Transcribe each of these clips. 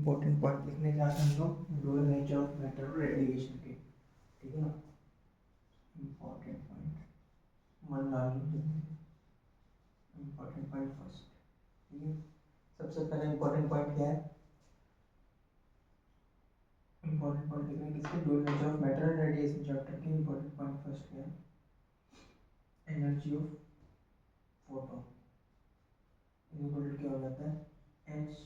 Important point लिखने जा रहे हैं हम लोग डुअल नेचर ऑफ मैटर और रेडिएशन के, ठीक है ना। इंपॉर्टेंट पॉइंट मन डाल लो, इंपॉर्टेंट पॉइंट फर्स्ट, ठीक है। सबसे पहले इंपॉर्टेंट पॉइंट क्या है, इंपॉर्टेंट पॉइंट लिखने किसके, dual nature of matter and radiation chapter के इंपॉर्टेंट पॉइंट फर्स्ट क्या है, एनर्जी ऑफ फोटोन इक्वल क्या हो जाता है एच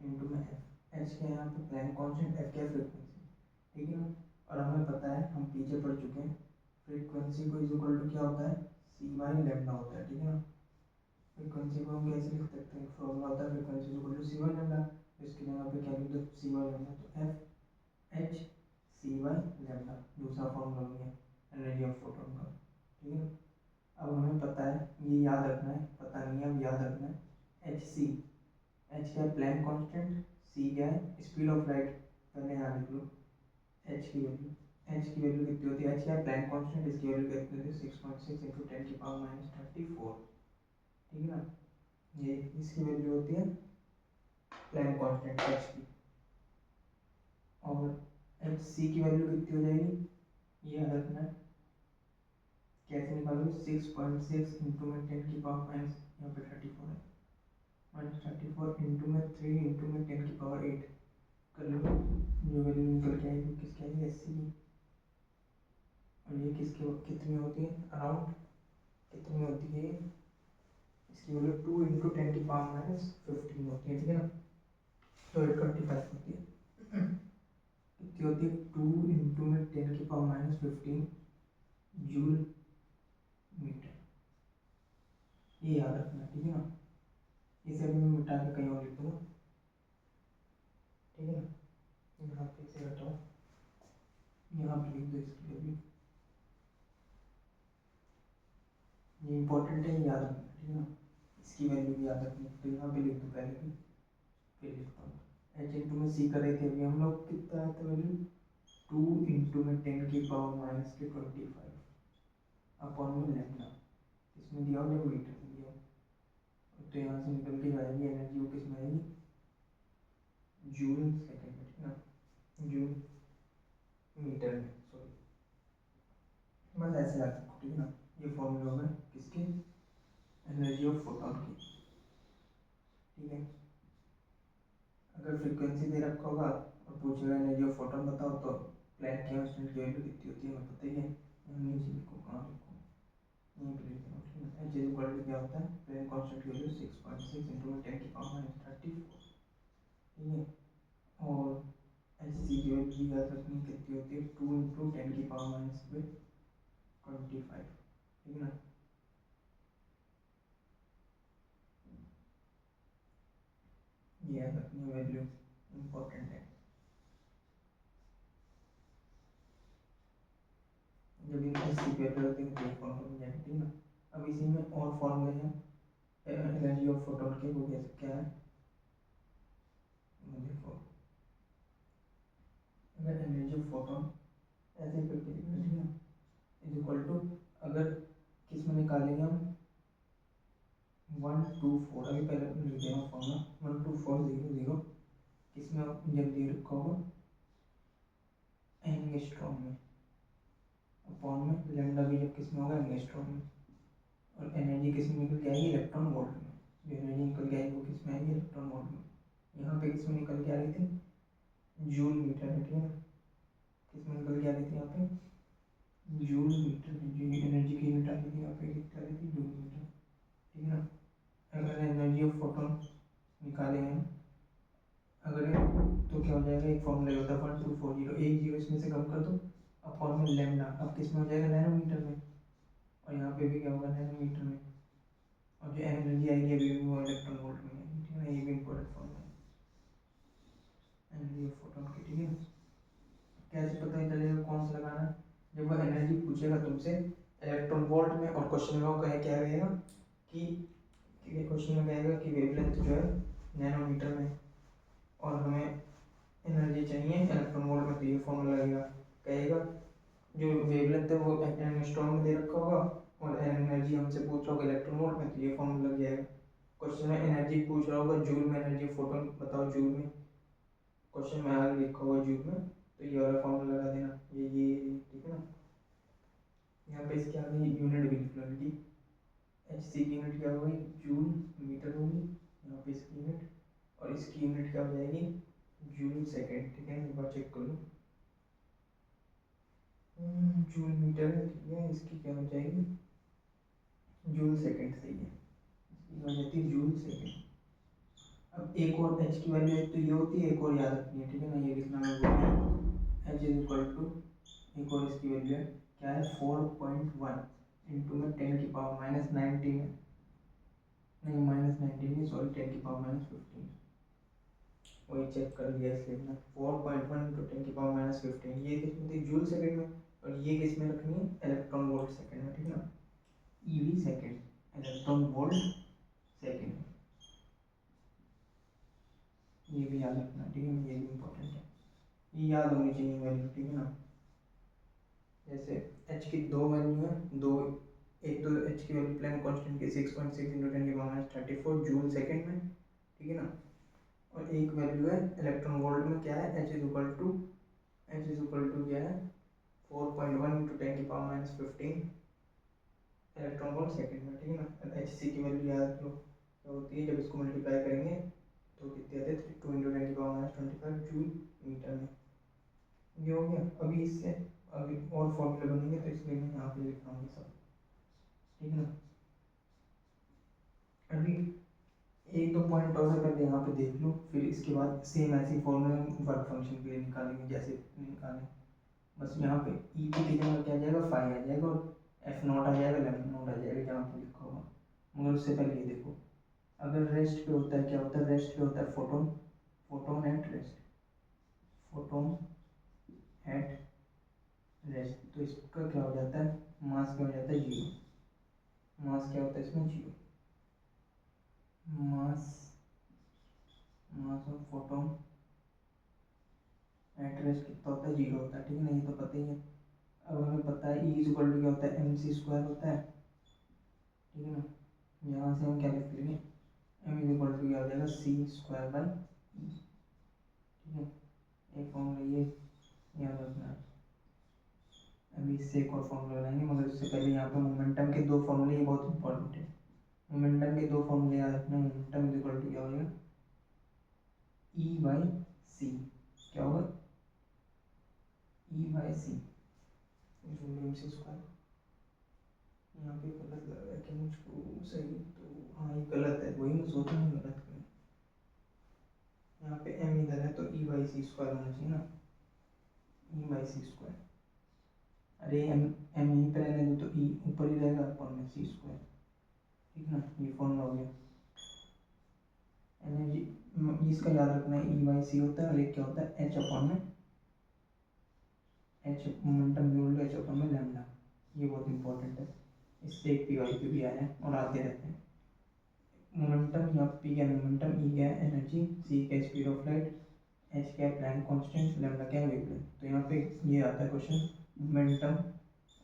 इंटू में एफ। एच क्या है यहाँ पे प्लैंक कांस्टेंट, एफ क्या है फ्रीक्वेंसी, ठीक है ना। और हमें पता है, हम पीछे पढ़ चुके हैं, फ्रीक्वेंसी को इज इक्वल टू क्या होता है सी बाई लेमडा होता है, ठीक है ना। फ्रीक्वेंसी को हम कैसे लिख सकते हैं, फॉर्मूला होता है frequency is equal to C by lambda, इसके जगह पे क्या लिख दो सी बाई लेमडा, तो F H C by lambda दूसरा फॉर्मूला हो गया एनर्जी ऑफ फोटोन का, ठीक है। अब हमें पता है, ये याद रखना है, पता नहीं है अब याद रखना है, एच सी, एच क्या है प्लैंक कांस्टेंट, सी क्या है स्पीड ऑफ लाइट, पहले यहाँ लिख लो एच की वैल्यू, एच की वैल्यू कितनी होती है, एच क्या है प्लैंक कांस्टेंट, इसकी वैल्यू कितनी होती है 6.6 इंटू 10 की पावर माइनस 34, ठीक है ना। ये इसकी वैल्यू होती है प्लैंक कांस्टेंट एच की, और एच सी की वैल्यू कितनी हो जाएगी, ये याद रखना है, कैसे निकालोगे 6.6 इंटू में 10 की पावर माइनस यहाँ पे 34 है, माइनस 34 इंटू में 3 इंटू में 10 की पावर 8 कर लो, जो वैल्यू निकल के आएगी किसकी आएगी एस सी की, और ये किसकी कितनी होती है अराउंड कितनी होती है, इसकी वैल्यू 2 इंटू 10 की पावर माइनस 15 होती है, ठीक है ना। तो 825 होती है, कितनी होती है 2 इंटू में 10 की पावर माइनस 15 जूल मीटर, ये याद रखना, ठीक है ना। इसे भी मैं मिटा के कहीं और लिख दूँगा, ठीक है ना। यहाँ पे इसे हटाओ, यहाँ पे लिख दो इसकी वैल्यू, ये इंपॉर्टेंट है, याद रखना, ठीक है ना। इसकी वैल्यू भी याद रखनी, तो यहाँ पे लिख दो पहले भी, फिर लिखता हूँ एच इंटू में सी करे थे अभी हम लोग, कितना है तो वैल्यू 2 इंटू में 10 की पावर माइनस के 25 अपॉन में लेमडा, इसमें दिया हो जब मीटर में दिया हो, तो यहाँ से निकल के जाएगी एनर्जी वो किस में आएगी जूल सेकेंड में, ठीक है ना, जूल मीटर में, सॉरी बस ऐसे याद रखो, ठीक है ना। ये फॉर्मूला होगा किसकी एनर्जी ऑफ फोटोन की, ठीक है। अगर फ्रीक्वेंसी दे रखा होगा और पूछेगा एनर्जी ऑफ फोटोन बताओ, तो प्लैंक कांस्टेंट की वैल्यू कितनी होती है हमें पता ही है, नीचे लिखो कहाँ लिखो यहीं पे लिखो, ठीक है। एच इज इक्वल टू क्या होता है प्लैंक कांस्टेंट की वैल्यू 6.6 इंटू 10 की पावर माइनस 34, ठीक है। और एच सी की वैल्यू याद रखनी कितनी होती है 2 इंटू 10 की पावर माइनस 25, ठीक है ना। ये याद रखनी वैल्यू इम्पोर्टेंट है, जब इन एस सी की वैल्यू होती है तो ये फॉर्मूला बन जाएगा, ठीक है ना। अब इसी में और फॉर्मूले हैं एनर्जी ऑफ फोटोन के, वो कैसे क्या है देखो, अगर एनर्जी ऑफ फोटोन ऐसे करके लिखना, ठीक है ना, इज इक्वल टू, अगर किस में निकालेंगे हम 124, अभी पहले लिख देना फॉर्मूला 12400, किस में जब दे रखा होगा एंगस्ट्रॉम में, अपॉन में लेमडा भी जब किस में होगा एंगस्ट्रॉम में, और एनर्जी किस में निकल के आएगी इलेक्ट्रॉन वोल्ट में, जो एनर्जी निकल के आएगी वो किस में आएगी इलेक्ट्रॉन वोल्ट में, यहाँ पे किस में निकल के आ रही थी जूल मीटर में, ठीक है ना। किस में निकल के आ रही थी यहाँ पे जूल मीटर में, जो एनर्जी की यूनिट आ रही थी यहाँ पे कितनी आ रही थी जूल मीटर, ठीक है ना। अगर एनर्जी ऑफ फोटोन निकालेंगे हम, अगर तो क्या हो जाएगा, एक फॉर्मूला होता है 1240, एक जीरो इसमें से कम कर दो अपॉन में लेमडा, अब किस में हो जाएगा नैनोमीटर में, और यहाँ पे भी क्या होगा नैनोमीटर में, और जो एनर्जी आएगी अभी भी वो इलेक्ट्रॉन वोल्ट में आएगी, ठीक है ना। ये भी इंपॉर्टेंट फॉर्मूला है एनर्जी ऑफ फोटोन की, ठीक है। कैसे पता चलेगा कौन सा लगाना है, जब वो एनर्जी पूछेगा तुमसे इलेक्ट्रॉन वोल्ट में, और क्वेश्चन में वो क्या रहेगा कि क्वेश्चन में कहेगा कि वेवलेंथ जो है नैनोमीटर में, और हमें एनर्जी चाहिए इलेक्ट्रॉन वोल्ट में, तो ये फॉर्मूला लगेगा, कहेगा जो वेवलेंथ है वो एंगस्ट्रॉम में दे रखा होगा, और एनर्जी हमसे पूछ रहा होगा इलेक्ट्रॉन वोल्ट में, तो ये फॉर्मूला लग जाएगा। क्वेश्चन में एनर्जी पूछ रहा होगा जूल में, एनर्जी फोटोन बताओ जूल में, क्वेश्चन में आगे लिखा हुआ जूल में, तो ये वाला फॉर्मूला लगा देना, ये ठीक है ना। यहाँ पे इसकी आगे यूनिट भी लिख लो इनकी, एच सी की यूनिट क्या होगी, जूल मीटर होगी यहाँ पे इसकी यूनिट, और इसकी यूनिट क्या हो जाएगी, जूल सेकेंड। ठीक है, एक बार चेक कर लो, जूल मीटर है, ठीक है, इसकी क्या हो जाएगी, जूल सेकेंड, सही है, इसकी हो जाती है जूल सेकेंड। अब एक और एच की वैल्यू एक तो ये होती है, एक और याद रखनी है, ठीक है ना, ये लिखना मैं भूल गया, एच इज इक्वल टू, एक और इसकी वैल्यू है क्या है, 4.1 इंटू में 10⁻⁻19 है, नहीं -19 नहीं सॉरी, 10⁻⁻15, वही चेक कर लिया इसलिए मैंने, 4.1 इंटू 10⁻⁻15, ये किस में थी, जूल सेकेंड में, और ये किस में रखनी है, इलेक्ट्रॉन वोल्ट सेकेंड में, ठीक है ना, EV second, electron volt second, ये भी याद रखना, ठीक है, ये भी इम्पोर्टेंट है, ये याद होनी चाहिए वैल्यू, ठीक है ना। जैसे एच की दो वैल्यू है, दो, एक तो एच की वैल्यू प्लैंक कांस्टेंट की 6.6 इंटू 10⁻34 जूल सेकेंड में, ठीक है ना, और एक वैल्यू है इलेक्ट्रॉन वोल्ट में क्या है, एच इज इक्वल टू क्या है, 4.1 इंटू 10⁻15 इलेक्ट्रॉन वोल्ट सेकेंड में, ठीक है ना। एच सी की वैल्यू याद रख लो, क्या होती है, जब इसको मल्टीप्लाई करेंगे तो कितने आते हैं, 2 इंटू 10⁻25 जूल मीटर में, ये हो गया। अभी इससे अभी और फॉर्मूले बनेंगे, तो इसलिए मैं यहाँ पे लिख रहा हूँ सब, ठीक है ना। अभी एक दो पॉइंट और कर यहाँ पे देख लो, फिर इसके बाद सेम ऐसी फॉर्मूले वर्क फंक्शन के लिए निकालेंगे जैसे निकालें, बस यहाँ पे ई की जगह क्या आ जाएगा, फाई आ जाएगा, और एफ नॉट आ जाएगा, लेफ्ट नॉट आ जाएगा जहाँ पे लिखा होगा। मगर उससे पहले ये देखो, अगर रेस्ट पे होता है, क्या होता है, रेस्ट पे होता है photon, photon at rest, photon at rest, तो इसका क्या हो जाता है, मास क्या हो जाता है, जीरो, मास क्या होता है इसमें, zero, mass mass of photon at rest कितना होता है, जीरो होता है, ठीक है ना, ये तो पता ही है। अब हमें पता है ई इज इक्वल टू क्या होता है, एम सी स्क्वायर होता है, ठीक है ना, यहाँ से हम क्या लिख लेंगे, एम इज इक्वल टू क्या हो जाएगा, सी स्क्वायर बाई ई, ठीक है, एक फॉर्मूला ये याद रखना है। अभी इससे एक और फॉर्मूला बनाएंगे, मगर उससे पहले यहाँ पे मोमेंटम के दो फॉर्मूले, ये बहुत इंपॉर्टेंट है, मोमेंटम के दो फॉर्मूले याद रखना, मोमेंटम इज इक्वल टू क्या होगा, ई बाई सी, क्या होगा, e by c, m c square, यहाँ पे गलत लग रहा है कि मुझको सही, तो हाँ ये गलत है, वही मैं सोच रहा हूँ गलत करें, यहाँ पे एम इधर है तो ई बाई सी स्क्वायर होना चाहिए ना, ई बाई सी स्क्वायर, अरे एम एम यहीं पर रहने दो, तो ई ऊपर ही रहेगा, अपन में सी स्क्वायर, ठीक है ना, ये फॉर्मूला हो गया। एनर्जी इसका याद रखना है, ई बाई सी होता है, और एक क्या होता है, एच अपॉन में, H momentum unit H upon में लैम्डा, ये बहुत इंपॉर्टेंट है, इससे एक पी वाई पे भी आया है और आते रहते हैं। मोमेंटम, यहाँ पी क्या मोमेंटम, ई क्या एनर्जी, सी क्या स्पीड ऑफ लाइट, एच क्या प्लैंक कांस्टेंट, लैम्डा क्या वेवलेंथ। तो यहाँ पे ये आता है क्वेश्चन, मोमेंटम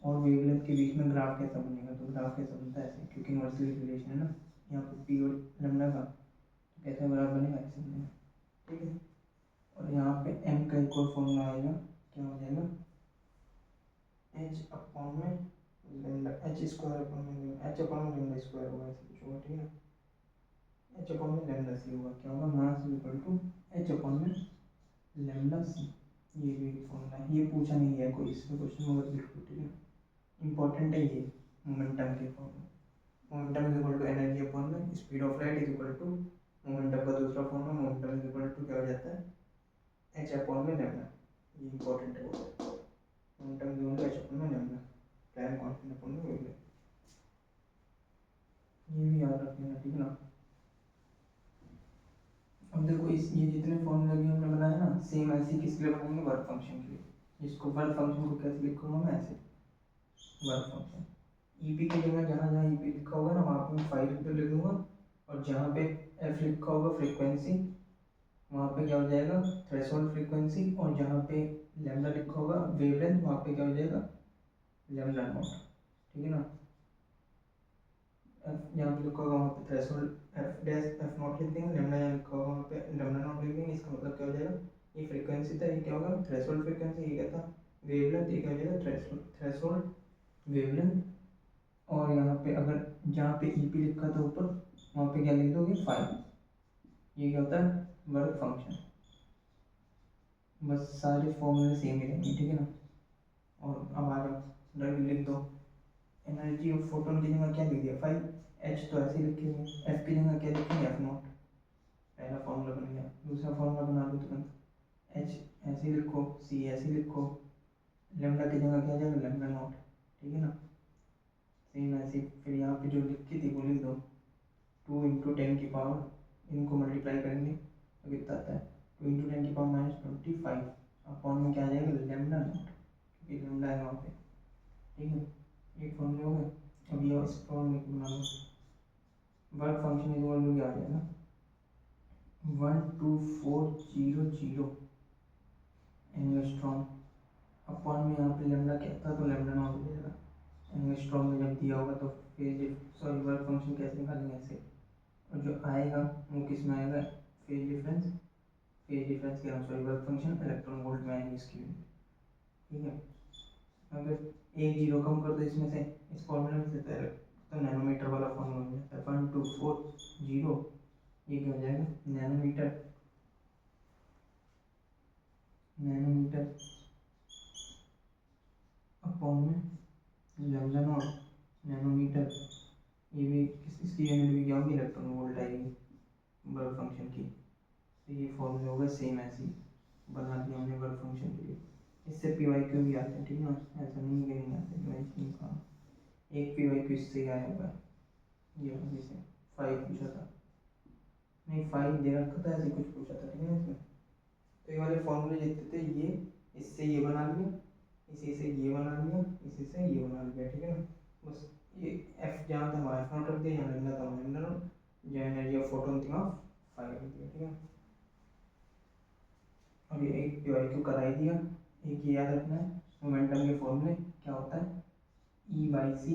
और वेवलेंथ के बीच में ग्राफ कैसा बनेगा, तो ग्राफ कैसा बनता है ऐसे, क्योंकि इनवर्सली रिलेशन है ना यहाँ पे पी और लैम्डा का, तो कैसा ग्राफ बनेगा, ऐसे बनेगा, ठीक है। और यहाँ पे एम का एक और फॉर्मूला आएगा, क्या हो जाएगा, एच अपॉन में लैम्डा, एच स्क्वायर अपॉन में एच अपॉन में लैम्डा स्क्वायर होगा, ऐसे कुछ होगा, ठीक है, एच अपॉन में लैम्डा सी होगा, क्या होगा, mass equal to H upon में लैम्डा सी, ये भी फॉर्मूला है, ये पूछा नहीं है कोई इसमें क्वेश्चन, मगर बिल्कुल ठीक है, इंपॉर्टेंट है ये मोमेंटम के formula. Momentum is equal to energy upon में speed of light is equal to momentum का दूसरा formula, momentum is equal to क्या हो जाता है, एच अपॉन में लैम्डा, ये इंपॉर्टेंट है, momentum is equal to H upon में लैम्डा, प्लैंक कांस्टेंट अपॉन में वेवलेंथ, ये भी याद रखना, ठीक है ना। अब देखो इस ये जितने फॉर्मूले भी हमने बनाए ना, सेम ऐसे किस लिए बनाएंगे, वर्क फंक्शन के लिए। इसको वर्क फंक्शन को कैसे लिखूंगा मैं, ऐसे वर्क फंक्शन, ईपी की जगह जहाँ जहाँ ईपी लिखा होगा ना, वहाँ पे मैं फाइव पे लिख दूंगा, और जहाँ पे एफ लिखा होगा फ्रीक्वेंसी, वहाँ पे क्या हो जाएगा, थ्रेशोल्ड फ्रीक्वेंसी, और जहाँ पे लैम्डा लिखा होगा वेवलेंथ, वहाँ पे क्या हो जाएगा, लैम्डा नॉट, ठीक है ना। एफ यहाँ पे लिखा होगा वहाँ पे threshold F dash F not लिख देंगे, लैम्डा यहाँ लिखा होगा वहाँ पे लैम्डा नॉट लिख देंगे, इसका मतलब क्या हो जाएगा, ये फ्रीक्वेंसी था, ये क्या होगा थ्रेशोल्ड फ्रीक्वेंसी, ये क्या था वेवलेंथ, ये क्या हो जाएगा थ्रेशोल्ड वेवलेंथ। और यहाँ पे अगर जहाँ पे ई पी लिखा था ऊपर वहाँ पे क्या लिख दोगे 5। ये क्या होता है वर्क फंक्शन। बस सारे फॉर्मूले सेम ही रहेंगे, ठीक है ना। और अब आ जाओ डायरेक्ट लिख दो एनर्जी ऑफ फोटोन की जगह क्या लिख दिया 5, एच तो ऐसे ही लिखेंगे, एफ की जगह क्या लिखेंगे एफ नॉट। पहला फॉर्मूला बन गया, दूसरा फॉर्मूला बना लो तुरंत, एच ऐसे लिखो, सी ऐसे लिखो, लेमडा की जगह क्या जाएगा लेमडा नॉट, ठीक है ना। सेम ऐसे फिर यहाँ पे जो लिखी थी वो लिख दो 2 इंटू 10 की पावर, इनको मल्टीप्लाई करेंगे तो कितना आता है 2 इंटू 10 की पावर -25 अपॉन में क्या आ जाएगा लेमडा नॉट, क्योंकि लेमडा है वहाँ पे, ठीक है। एक फॉर्मूले हो गए। अब ये इस फॉर्मूले को बना लो, work function is equal to क्या आ जाएगा 12400 एंगस्ट्रॉम अपॉन में यहाँ पे लेमडा क्या था तो लेमडा नॉट हो जाएगा। एंगस्ट्रॉम में जब दिया होगा तो फेज सॉरी वर्क फंक्शन कैसे निकालेंगे ऐसे, और जो आएगा वो किस में आएगा फेज डिफरेंस, फेज डिफरेंस क्या sorry work function electron volt में आएगी इसकी, ठीक है। अगर एक जीरो कम कर दो इसमें से इस फॉर्मूले में से तो नैनोमीटर वाला फॉर्मूला हो जाता है 1240, ये क्या हो जाएगा नैनोमीटर, नैनोमीटर अपॉन में लैम्डा नॉट नैनोमीटर, ये भी इसकी यूनिट भी क्या होगी इलेक्ट्रॉन वोल्ट आएगी वर्क फंक्शन की। तो ये फॉर्मूला होगा सेम ऐसे ही बना दिया हमने वर्क फंक्शन के लिए। इससे पी वाई क्यू भी आते हैं, ठीक है ना, ऐसा नहीं कि नहीं आते पी वाई क्यू का, एक पी वाई क्यू इससे ही आया हुआ है, ये वाले से 5 पूछा था, नहीं 5 दे रखा था ऐसे कुछ पूछा था, ठीक है इसमें। तो ये वाले फॉर्मूले जितने थे ये इससे ये बना लिया, इसी से ये बना लिया, इसी से ये बना लिया, ठीक है ना। बस ये एफ जहाँ था हमारा एफ नॉट रख दिया, यहाँ लेमडा था लेमडा नॉट, जो एनर्जी ऑफ फोटोन थी वहाँ 5 रख दिया, ठीक है। अब ये एक पी वाई क्यू करा ही दिया, एक ये याद रखना है मोमेंटम के फॉर्मूले क्या होता है ई बाई सी,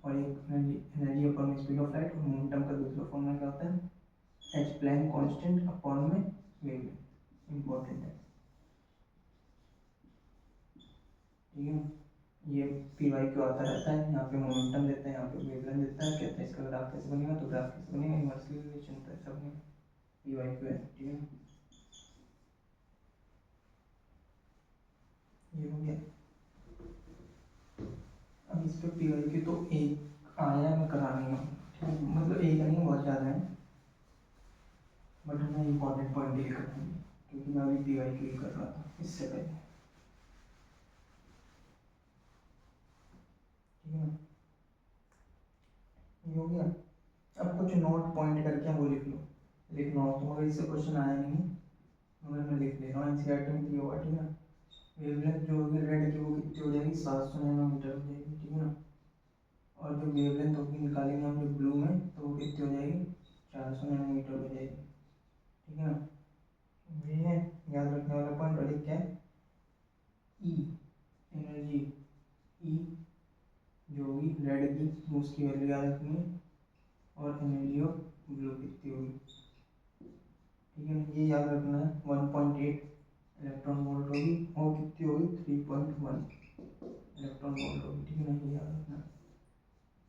और एक energy upon speed of light, और मोमेंटम का दूसरा फॉर्मूला क्या होता है एच प्लैंक कांस्टेंट अपॉन में वेवलेंथ, इंपॉर्टेंट है, ठीक है। ये पी वाई क्यू आता रहता है, यहाँ पे मोमेंटम देता है, यहाँ पे वेवलेंथ देता है, कहते हैं इसका ग्राफ कैसे बनेगा, तो ग्राफ कैसे बनेगा इनवर्सली रिलेशन होता है सब में पी वाई क्यू है, ठीक है। ये हो गया। अब इस पे पी वाई क्यू तो एक आया मैं करा नहीं हूँ, मतलब एक नहीं बहुत ज़्यादा है, बट मैं इंपॉर्टेंट पॉइंट डील कर दूँगी क्योंकि मैं अभी पी वाई क्यू कर रहा था इससे पहले, ठीक है। ये हो गया। अब कुछ नोट पॉइंट करके वो लिख लो, लिखना हो तो, मगर इससे क्वेश्चन आया नहीं मगर मैं लिख ले रहा हूँ, एनसीईआरटी में दिया हुआ, ठीक है। वेवलेंथ जो होगी रेड की वो कितनी हो जाएगी 700 नैनोमीटर हो जाएगी, ठीक है ना। और जो वेवलेंथ होगी निकालेंगे हम जो ब्लू में तो वो कितनी हो जाएगी 400 नैनोमीटर हो जाएगी, ठीक है ना। ये है याद रखने वाला पॉइंट। और एक क्या है ई एनर्जी, ई जो होगी रेड की उसकी वैल्यू याद रखनी है, और एनर्जी ऑफ ब्लू कितनी होगी, ठीक है ना। ये याद रखना है 1.8 इलेक्ट्रॉन वोल्ट होगी, और कितनी होगी 3.1 इलेक्ट्रॉन वोल्ट होगी, ठीक है ना। ये याद रखना,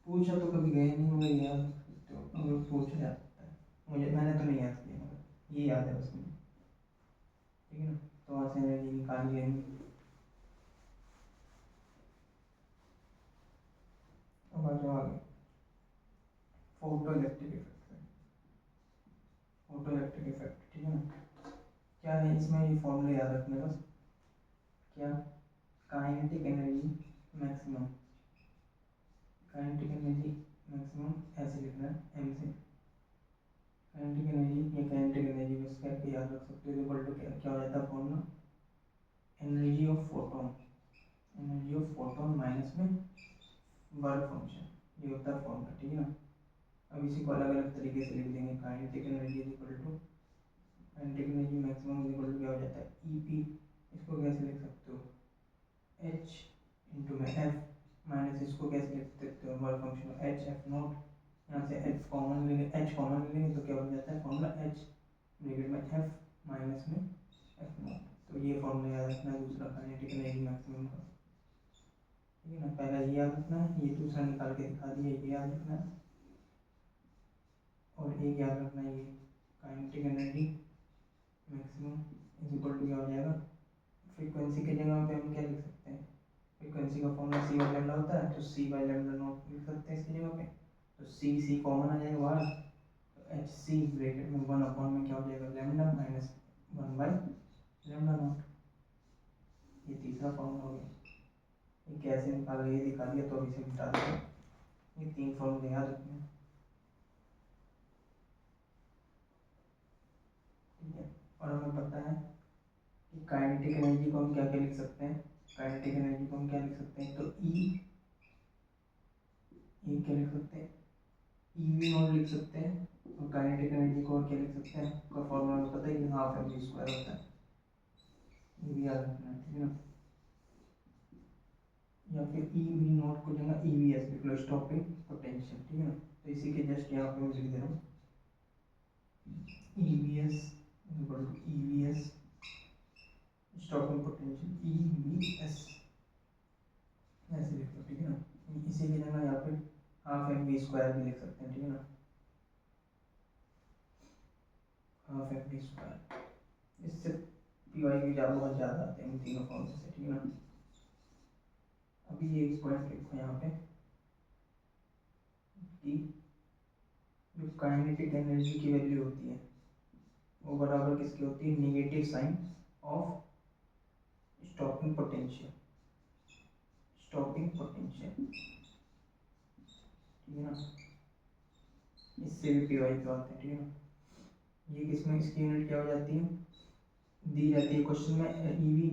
पूछा तो कभी गए नहीं मगर याद रख सकते हो अगर पूछा जाता है, मुझे मैंने तो नहीं याद किया मगर ये याद है बस मुझे, ठीक है ना। तो वहाँ से एनर्जी निकाल लेंगे। अब आ जाओ आगे photo electric effect, photo electric effect, ठीक है ना। क्या है इसमें ये फॉर्मूला याद रखना बस, क्या kinetic energy maximum, kinetic energy maximum ऐसे लिखना है एम से, काइनेटिक एनर्जी या काइनेटिक एनर्जी बस करके याद रख सकते हो, इक्वल टू क्या हो जाता है formula energy of photon, energy of photon minus में वर्क फंक्शन, ये होता है फॉर्मूला, ठीक है ना। अब इसी को अलग अलग तरीके से लिख देंगे, kinetic energy is equal to kinetic energy maximum is equal to क्या हो जाता है ई पी, इसको कैसे लिख सकते हो एच इंटू में एफ, माइनस इसको कैसे लिख सकते हो work function H F not, यहाँ से एच कॉमन लेंगे, एच कॉमन लेंगे तो क्या हो जाता है फॉर्मूला एच ब्रैकेट में एफ माइनस में एफ नॉट, ये फॉर्मूला याद रखना है दूसरा काइनेटिक एनर्जी मैक्सिमम का, ठीक है ना। पहला ये याद रखना है, ये दूसरा निकाल के दिखा दिया, ये याद रखना है। और एक याद रखना है, ये kinetic energy maximum is equal to क्या हो जाएगा, फ्रीक्वेंसी की जगह पे हम क्या लिख सकते हैं, फ्रीक्वेंसी का फॉर्मूला सी बाई लैम्डा होता है, तो सी बाई लैम्डा नॉट लिख सकते हैं इसकी जगह पे। तो सी कॉमन आ जाएगा बाहर, तो एच सी ब्रैकेट में 1 में क्या हो जाएगा, lambda minus 1 by lambda naught. ये तीसरा फॉर्मूला हो गया। ये कैसे निकाला ये दिखा दिया, तो अभी से मिटा देंगे। ये 3 फॉर्मूले याद रखने हैं, ठीक है। और हमें पता है कि काइनेटिक एनर्जी को हम क्या क्या लिख सकते हैं, काइनेटिक एनर्जी को हम क्या लिख सकते हैं, तो ई क्या लिख सकते हैं, ई वी नॉट लिख सकते हैं। और काइनेटिक एनर्जी को और क्या लिख सकते हैं, उसका फॉर्मूला हमें पता है कि हाफ एम वी स्क्वायर होता है, ये भी याद रखना है, ठीक है ना। या फिर ई वी नॉट को जगह ई वी एस लिख लो, स्टॉपिंग पोटेंशियल, ठीक है ना। तो इसी के जस्ट यहाँ पे मैं लिख दे रहा हूँ, E V S equal to E V S stopping potential, E V S ऐसे लिख लो, ठीक है ना। इसी की जगह यहाँ पे हाफ एम वी स्क्वायर भी लिख सकते हैं, ठीक है ना, हाफ एम वी स्क्वायर। इससे पी वाई की बहुत ज़्यादा आते हैं इन तीनों फॉर्म से, ठीक है ना। अभी ये एक पॉइंट लिखो यहाँ पे कि जो काइनेटिक एनर्जी की वैल्यू होती है वो बराबर किसकी होती है, negative sign of stopping potential, stopping potential, ठीक है ना। इससे भी पी वाई पे आते हैं, ठीक है ना। ये किसमें इसकी यूनिट क्या हो जाती है, दी जाती है क्वेश्चन में ईवी,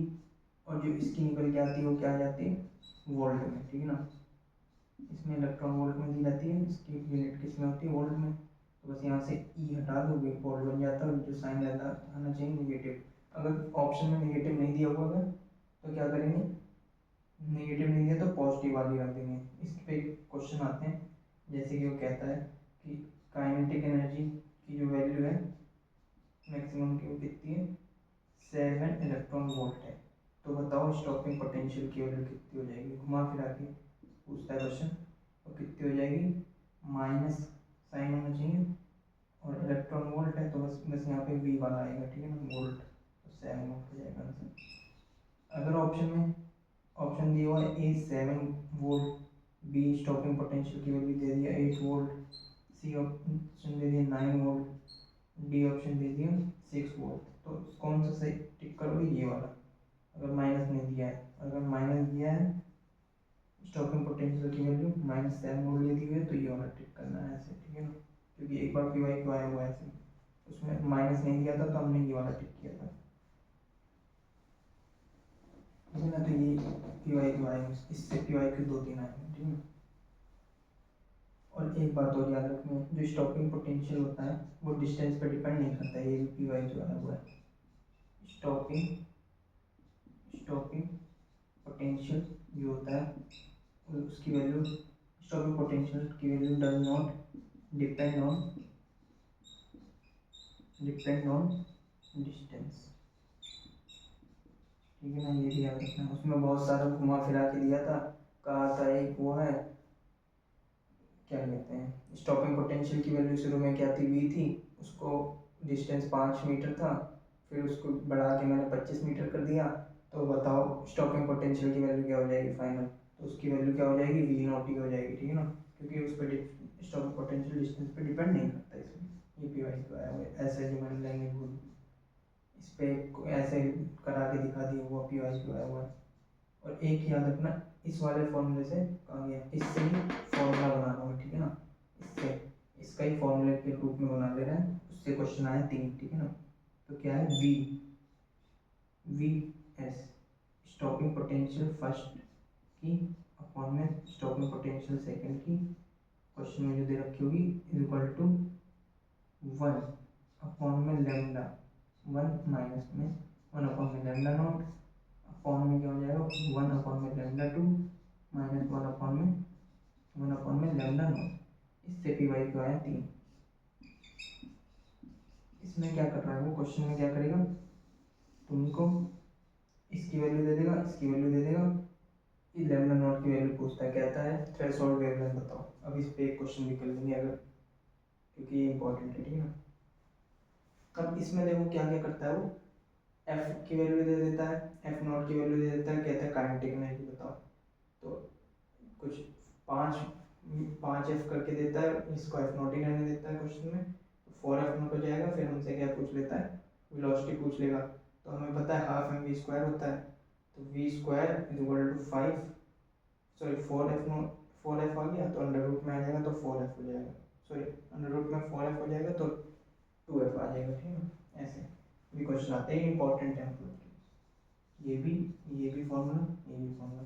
और जो इसकी निकल के आती है वो क्या आ जाती है, वोल्ट में, ठीक है ना। इसमें इलेक्ट्रॉन वोल्ट में दी जाती है, इसकी यूनिट किसमें होती है, वोल्ट में। तो बस यहाँ से ई हटा दो, वोल्ट बन जाता है, जो साइन रहता आना चाहिए नेगेटिव। अगर ऑप्शन में नेगेटिव नहीं दिया हुआ अगर, तो क्या करेंगे, नेगेटिव नहीं दिया तो पॉजिटिव वाली रख देंगे। इस पे क्वेश्चन आते हैं, जैसे कि वो कहता है कि काइनेटिक एनर्जी की जो वैल्यू है मैक्सिमम की वो कितनी है, 7 इलेक्ट्रॉन वोल्ट है। तो बताओ स्टॉपिंग पोटेंशियल की वैल्यू कितनी हो जाएगी, घुमा फिरा के पूछता है क्वेश्चन, तो कितनी हो जाएगी, माइनस साइन होना चाहिए, और इलेक्ट्रॉन वोल्ट है तो बस यहाँ पे वी वाला आएगा, ठीक है ना, वोल्ट, तो 7 वोल्ट हो जाएगा आंसर। अगर ऑप्शन दिया हुआ है ए 7 वोल्ट, बी स्टॉपिंग पोटेंशियल की वैल्यू दे दिया 8 वोल्ट, सी ऑप्शन दे दिया 9 वोल्ट, डी ऑप्शन दे दिया 6 वोल्ट, तो कौन सा सही टिक करोगे, ये वाला। अगर माइनस नहीं दिया है, अगर माइनस दिया है स्टॉपिंग पोटेंशियल की वैल्यू -7 वोल्ट दी हुई है, तो ये वाला टिक करना है ऐसे, ठीक है ना। क्योंकि एक बार पी वाई क्यों आया हुआ है ऐसे, उसमें माइनस नहीं दिया था तो हमने ये वाला टिक किया था, ठीक है ना। तो ये पी वाई क्यों आया, इससे पी वाई के 2-3 आए हैं, ठीक है ना। और एक बात और याद रखनी है, जो स्टॉपिंग पोटेंशियल होता है वो डिस्टेंस पर डिपेंड नहीं करता है, ये भी पी वाई जो आया हुआ है। स्टॉपिंग स्टॉपिंग पोटेंशियल जो होता है उसकी वैल्यू, स्टॉपिंग पोटेंशियल की value does not depend on distance, ठीक है ना। ये भी याद रखना है। उसमें बहुत सारा घुमा फिरा के दिया था, कहा था एक वो है क्या कहते हैं, स्टॉपिंग पोटेंशियल की वैल्यू शुरू में क्या थी, वी थी, उसको डिस्टेंस 5 मीटर था, फिर उसको बढ़ा के मैंने 25 मीटर कर दिया। तो बताओ स्टॉपिंग पोटेंशियल की वैल्यू क्या हो जाएगी फाइनल, तो उसकी वैल्यू क्या हो जाएगी, वी नॉट ही हो जाएगी, ठीक है ना। क्योंकि उस पर स्टॉपिंग पोटेंशियल डिस्टेंस पे डिपेंड नहीं करता इसमें, ये पी वाई को आया हुआ है ऐसे जो मैंने लैंग्वेज बोली, इस पर ऐसे करा के दिखा दिया, वो पी वाई को आया हुआ है। और एक याद रखना, इस वाले फॉर्मूले से कहा गया, इससे ही फॉर्मूला बना रहा हूँ, ठीक है ना, इससे इसका ही फॉर्मूले के रूप में बना ले रहे हैं, उससे क्वेश्चन आया 3, ठीक है ना। तो क्या है, we S stopping potential first की अपॉन में स्टॉपिंग पोटेंशियल सेकंड की, क्वेश्चन में जो दे रखी होगी, इज इक्वल टू 1 अपॉन में लैम्डा 1 माइनस में 1 अपॉन में लैम्डा नॉट, अपॉन में क्या हो जाएगा 1 अपॉन में लैम्डा 2 माइनस 1 अपॉन में लैम्डा नॉट। इससे पी वाई क्यों आया 3। इसमें क्या कर रहा है वो, क्वेश्चन में क्या करेगा, तुमको इसकी वैल्यू दे देगा, इसकी वैल्यू दे देगा, ये लैम्डा नॉट की वैल्यू पूछता है, कहता है थ्रेशोल्ड वेवलेंथ बताओ। अब इस पे एक क्वेश्चन भी कर लेंगे अगर, क्योंकि ये इंपॉर्टेंट है, ठीक है ना। अब इसमें देखो क्या क्या करता है वो, एफ की वैल्यू दे देता है, एफ नॉट की वैल्यू दे देता है, कहता है काइनेटिक एनर्जी बताओ। तो कुछ पाँच एफ करके देता है, इसको एफ नॉट ही रहने देता है क्वेश्चन में, तो 4f नॉट हो जाएगा। फिर हमसे क्या पूछ लेता है, वेलोसिटी पूछ लेगा। तो हमें पता है हाफ एम वी स्क्वायर होता है, तो V square is equal to 5, sorry 4f naught, 4f आ गया तो अंडर रूट में आ जाएगा तो 4f हो जाएगा, सॉरी अंडर रूट में 4f हो जाएगा तो 2f आ जाएगा, ठीक है। ऐसे भी क्वेश्चन आते हैं, इंपॉर्टेंट है मतलब। ये भी फॉर्मूला, ये भी फॉर्मूला,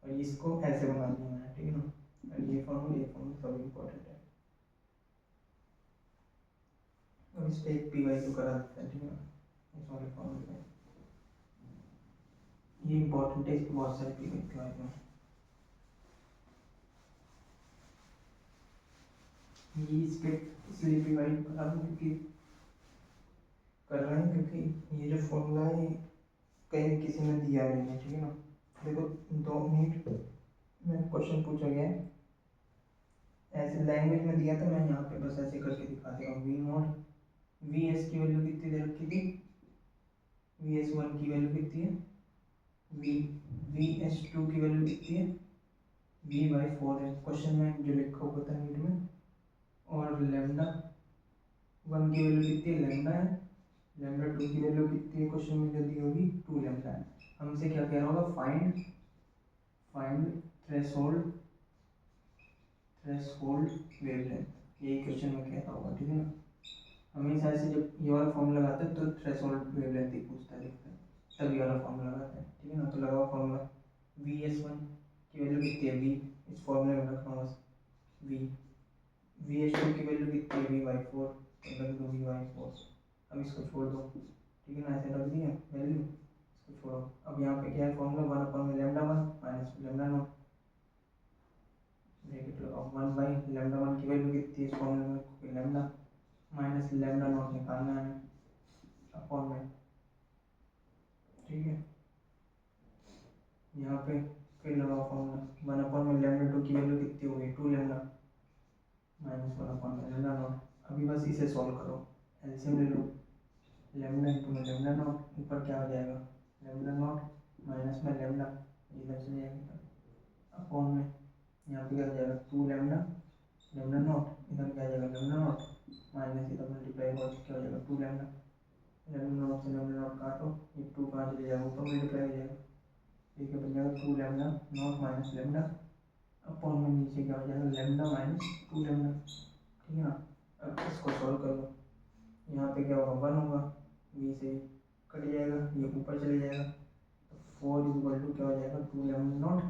और इसको ऐसे बना दिया मैंने, ठीक है ना। और ये फॉर्मूला सब इंपॉर्टेंट है। अब इस पे एक पी वाई तो करा देते हैं, ठीक है ना। इस वाले फॉर्मूले में ये इंपॉर्टेंट है, इसके बहुत सारे पी वाई तो आए हैं। ये इस पे इसलिए पी वाई करा दूँ क्योंकि कर रहे हैं, क्योंकि ये जो फॉर्मूला है कहीं किसी ने दिया नहीं है, ठीक है ना। देखो 2 मिनट में क्वेश्चन पूछा गया है, ऐसे लैंग्वेज में दिया था, मैं यहाँ पे बस ऐसे करके दिखा दे रहा हूँ। वी नॉट, वी एस की वैल्यू कितनी दे रखी थी, वी एस वन की वैल्यू कितनी है, वी वी एस टू की वैल्यू कितनी है, वी बाई 4 है क्वेश्चन में जो लिखा हुआ था नीट में। और लेमडा वन की वैल्यू कितनी है, लेमडा है। लेमडा टू की वैल्यू कितनी है क्वेश्चन में जो दी होगी, 2 लेमडा है। हमसे क्या कह रहा होगा, फाइंड थ्रेशोल्ड वेवलेंथ, यही क्वेश्चन में कह रहा होगा, ठीक है ना। हमेशा ऐसे जब ये वाला फॉर्मूला लगाते हैं तो थ्रेशोल्ड वेवलेंथ ही पूछता है, तब ये वाला फॉर्मूला लगाते हैं, ठीक है ना। तो लगाओ फॉर्मूला, वी एस वन की वैल्यू कितनी है, वी इस फॉर्मूले में रखना बस, वी एस टू की वैल्यू कितनी है, वी बाई 4, तो रख दो वी बाई 4। अब इसको छोड़ दो, ठीक है ना, ऐसे रख दिया वैल्यू, इसको छोड़ो। अब यहाँ पे क्या है फॉर्मूला, 1 अपॉन में lambda one minus lambda naught, bracket लगाओ, 1 बाई लेमडा वन की वैल्यू कितनी है इस फॉर्मूले में, लेमडा माइनस लेमडा नॉट निकालना है अपॉन में, ठीक है। यहाँ पे फिर लगाओ फॉर्मूला, 1 अपॉन में लेमडा टू की वैल्यू कितनी हो गई, 2 लेमडा माइनस 1 अपॉन में लेमडा नॉट। अभी बस इसे सॉल्व करो, एलसीएम ले लो, लेमडा इंटू में लेमडा नॉट, ऊपर क्या हो जाएगा, लेमडा नॉट माइनस में लेमडा, इधर चले जाएगा अपॉन में, यहाँ पे क्या हो जाएगा 2 लेमडा लेमडा नॉट, इधर क्या आ जाएगा लेमडा नॉट माइनस इधर मल्टीप्लाई होगा तो क्या हो जाएगा 2 लेमडा, लेमडा नॉट से लेमडा नॉट काटो, ये 2 कहाँ चले जाएगा, ऊपर मल्टीप्लाई हो जाएगा, ठीक है। बन जाएगा 2 lambda naught minus lambda upon में नीचे क्या हो जाएगा, लेमडा माइनस 2 लेमडा, ठीक है ना। अब इसको सॉल्व कर लो, यहाँ पे क्या होगा 1 होगा, वी से कट जाएगा, ये ऊपर चले जाएगा, तो 4 इज इक्वल टू क्या हो जाएगा, 2 lambda naught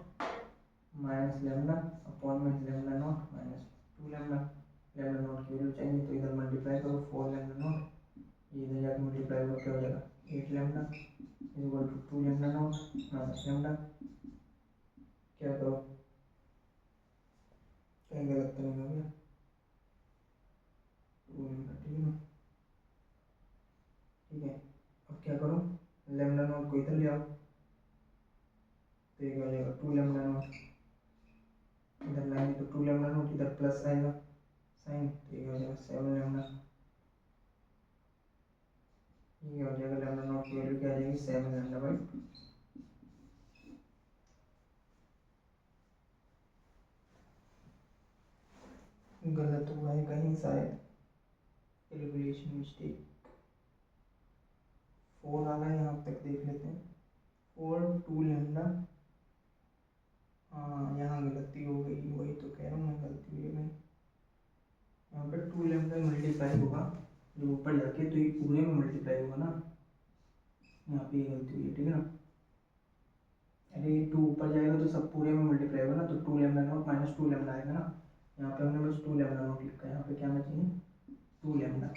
minus lambda upon में lambda naught minus 2 lambda. Lambda naught की वैल्यू चाहिए तो इधर मल्टीप्लाई करो, 4 लेमडा नॉट, ये इधर जाकर मल्टीप्लाई करो, क्या हो जाएगा 8 lambda is equal to 2 lambda naught minus lambda. क्या करो, कहीं गलत तो नहीं हो गया, 2 लेमडा, ठीक है ना, ठीक है। अब क्या करो, लेमडा नॉट को इधर ले आओ, तो ये क्या हो जाएगा 2 लेमडा नॉट, इधर लाएंगे तो 2 लेमडा नॉट, इधर प्लस आएगा साइन, तो ये हो जाएगा 7 लेमडा, ये हो जाएगा लेमडा नॉट की वैल्यू क्या आ जाएगी 7 लेमडा बाई 2। गलत हुआ है कहीं शायद, कैलकुलेशन मिस्टेक, 4 आना है, यहाँ तक देख लेते हैं, 4 2 लेमडा, हाँ यहाँ गलती हो गई, वही तो कह रहा हूँ मैं, गलती हुई है, यहाँ पे 2 लेमडा मल्टीप्लाई होगा जो ऊपर जाके, तो ये पूरे में मल्टीप्लाई होगा ना, यहाँ पे ये गलती हुई है, ठीक है ना। अरे 2 ऊपर जाएगा तो सब पूरे में मल्टीप्लाई होगा ना, तो 2 लेमडा नॉट माइनस 2 लेमडा आएगा ना, यहाँ पे हमने बस 2 लेमडा नॉट लिखा है, यहाँ पे क्या होना चाहिए 2 लेमडा,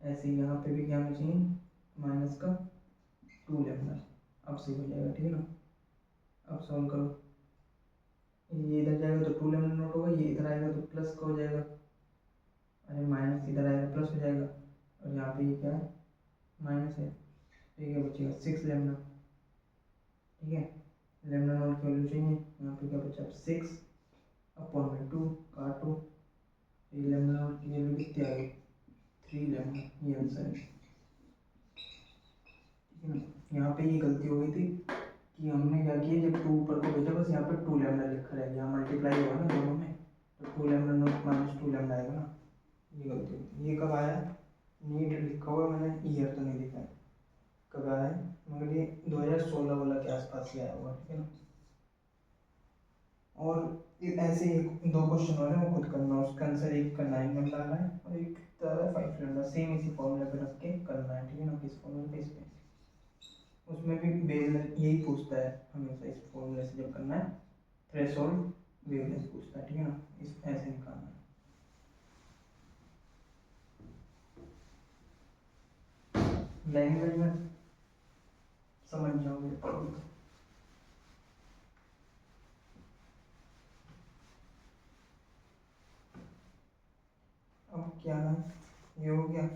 ऐसे ही यहाँ पे भी क्या होना चाहिए माइनस का 2 लेमडा। अब सही हो जाएगा, ठीक है ना। अब सॉल्व करो, ये इधर जाएगा तो 2 लेमडा नॉट होगा, ये इधर आएगा तो प्लस का हो जाएगा, अरे माइनस इधर आएगा प्लस हो जाएगा, और यहाँ पे ये क्या है माइनस है, तो ये क्या बचेगा 6 लैम्डा, ठीक है। लैम्डा नॉट की वैल्यू चाहिए, यहाँ पे क्या बचा 6 अपॉन में 2 काटो, ये लैम्डा नॉट की वैल्यू कितनी आ गई 3 लैम्डा, ये आंसर है, ठीक है ना। यहाँ पे ये गलती हो गई थी कि हमने क्या किया, जब 2 ऊपर को भेजा बस यहाँ पे 2 लैम्डा लिखा रहेगा, यहाँ मल्टीप्लाई होगा ना दोनों में, तो 2 लैम्डा नॉट माइनस 2 लैम्डा आएगा ना, ये गलती होगी। ये कब आया, नीट लिखा हुआ मैंने, ईयर तो नहीं लिखा है कब आया है, मगर ये 2016 वाला के आसपास ही आया हुआ, ठीक है ना। और ऐसे ही 2 क्वेश्चन हो रहे हैं, वो खुद करना है, उसका आंसर एक का 9 लैम्डा आना है और एक का 5 लैम्डा, सेम इसी फॉर्मूले पे रख के करना है, ठीक है ना। किस फॉर्मूले पे, इस पे, उसमें भी वेवलेंथ यही पूछता है हमेशा, इस फॉर्मूले से जब करना है थ्रेशोल्ड वेवलेंथ पूछता है, ठीक है ना। इस ऐसे निकालना है। लैंग्वेज में समझ जाओगे पढ़ोगे। अब क्या है, ये हो गया,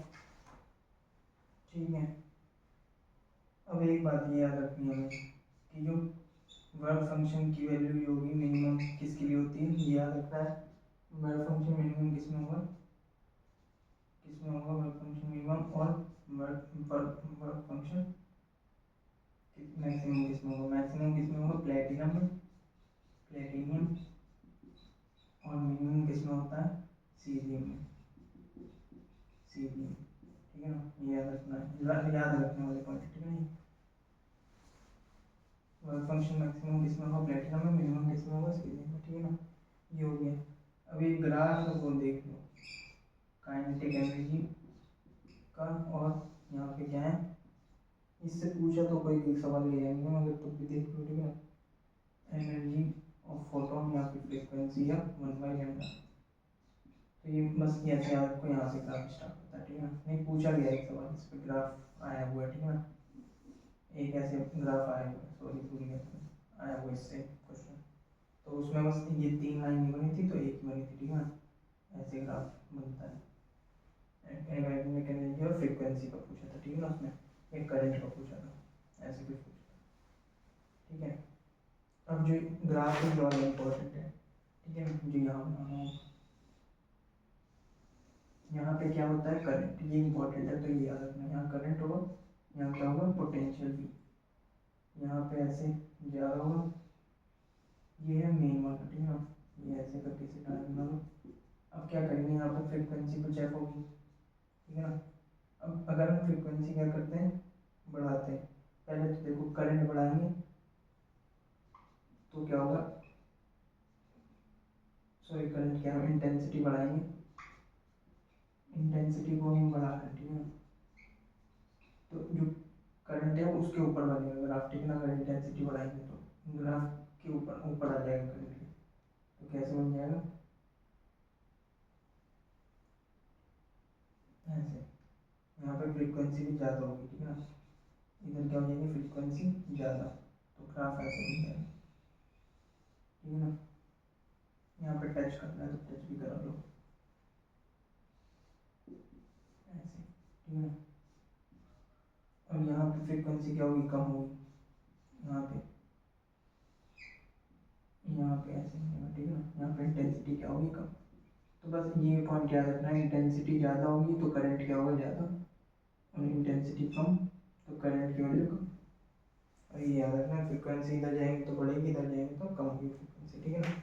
ठीक है। अब एक बात ये याद रखनी है हमें कि जो वर्ब फंक्शन की वैल्यू होगी मिनिमम किसके लिए होती है, ये याद रखना है। वर्ब फंक्शन मिनिमम किसमें होगा, किसमें होगा वर्ब फंक्शन मिनिमम, और वर्ब फंक्शन मैक्सिमम किसमें होगा, मैक्सिमम किसमें होगा प्लेटिनम में, प्लेटिनियम, और मिनिमम किसमें होता है सीरियम में, सीरियम, ठीक है ना। ये याद रखना है, याद रखने वाले पॉइंट, ठीक है ना। वर्क फंक्शन मैक्सिमम किसमें होगा प्लेटिनम में, मिनिमम किसमें होगा सीरियम में, ठीक है ना। ये हो गया। अभी ग्राफ को देख लो, काइनेटिक एनर्जी का, और यहाँ पे क्या है, इससे पूछा तो कोई भी सवाल ले आएंगे, मगर तुम भी देख लो, ठीक है ना। एनर्जी ऑफ फोटोन या फिर फ्रीक्वेंसी या 1/λ, तो ये बस ऐसे आपको यहाँ से ग्राफ स्टार्ट होता है, ठीक है ना। नहीं पूछा गया एक सवाल, इस पर ग्राफ आया हुआ है, ठीक है ना। एक ऐसे ग्राफ आया हुआ है, सॉरी भूल गया, आया हुआ इससे क्वेश्चन, तो उसमें बस ये 3 लाइन नहीं बनी थी तो एक ही बनी थी, ठीक है ना। ऐसे ग्राफ बनता है। एनर्जी एनर्जी और फ्रीक्वेंसी का पूछा था, ठीक है ना। उसमें एक करंट का पूछा था, ऐसे कुछ पूछा था, ठीक है। अब जो ग्राफ है ज़्यादा इम्पोर्टेंट है, ठीक है। जो यहाँ बनाना है, यहाँ पे क्या होता है करंट, ये इंपॉर्टेंट है तो ये याद रखना। यहाँ करंट होगा, यहाँ क्या होगा पोटेंशियल भी, यहाँ पे ऐसे ज़्यादा होगा, ये है मेन वाला, ठीक है ना। ये ऐसे करके से डायग्राम बना लो। अब क्या करेंगे, यहाँ पर फ्रीक्वेंसी को चेक होगी, ठीक है ना। अब अगर हम फ्रीक्वेंसी क्या करते हैं बढ़ाते हैं, पहले तो देखो करंट बढ़ाएंगे तो क्या होगा, सॉरी करंट क्या है, इंटेंसिटी बढ़ाएंगे, इंटेंसिटी को हम बढ़ा रहे हैं, ठीक है ना। तो जो करंट है उसके ऊपर बनेगा ग्राफ, ठीक है ना। अगर इंटेंसिटी बढ़ाएंगे तो ग्राफ के ऊपर ऊपर आ जाएगा करंट के, तो कैसे बन जाएगा ऐसे, यहाँ पे फ्रीक्वेंसी भी ज़्यादा होगी, ठीक है ना। इधर क्या हो जाएगी फ्रीक्वेंसी ज़्यादा, तो ग्राफ ऐसे बन जाएगा, ठीक है ना। यहाँ पे टच करना है तो टच भी करा लो ऐसे, ठीक है ना। अब यहाँ पे फ्रीक्वेंसी क्या होगी, कम होगी, यहाँ पे ऐसे होगा, ठीक है ना। यहाँ पे इंटेंसिटी क्या होगी कम, तो बस ये पॉइंट याद रखना है, इंटेंसिटी ज़्यादा होगी तो करंट क्या होगा ज़्यादा, और इंटेंसिटी कम तो करंट की वैल्यू कम। और ये याद रखना है, फ्रीक्वेंसी इधर जाएंगे तो बढ़ेगी, इधर जाएंगे तो कम होगी फ्रीक्वेंसी, ठीक है ना।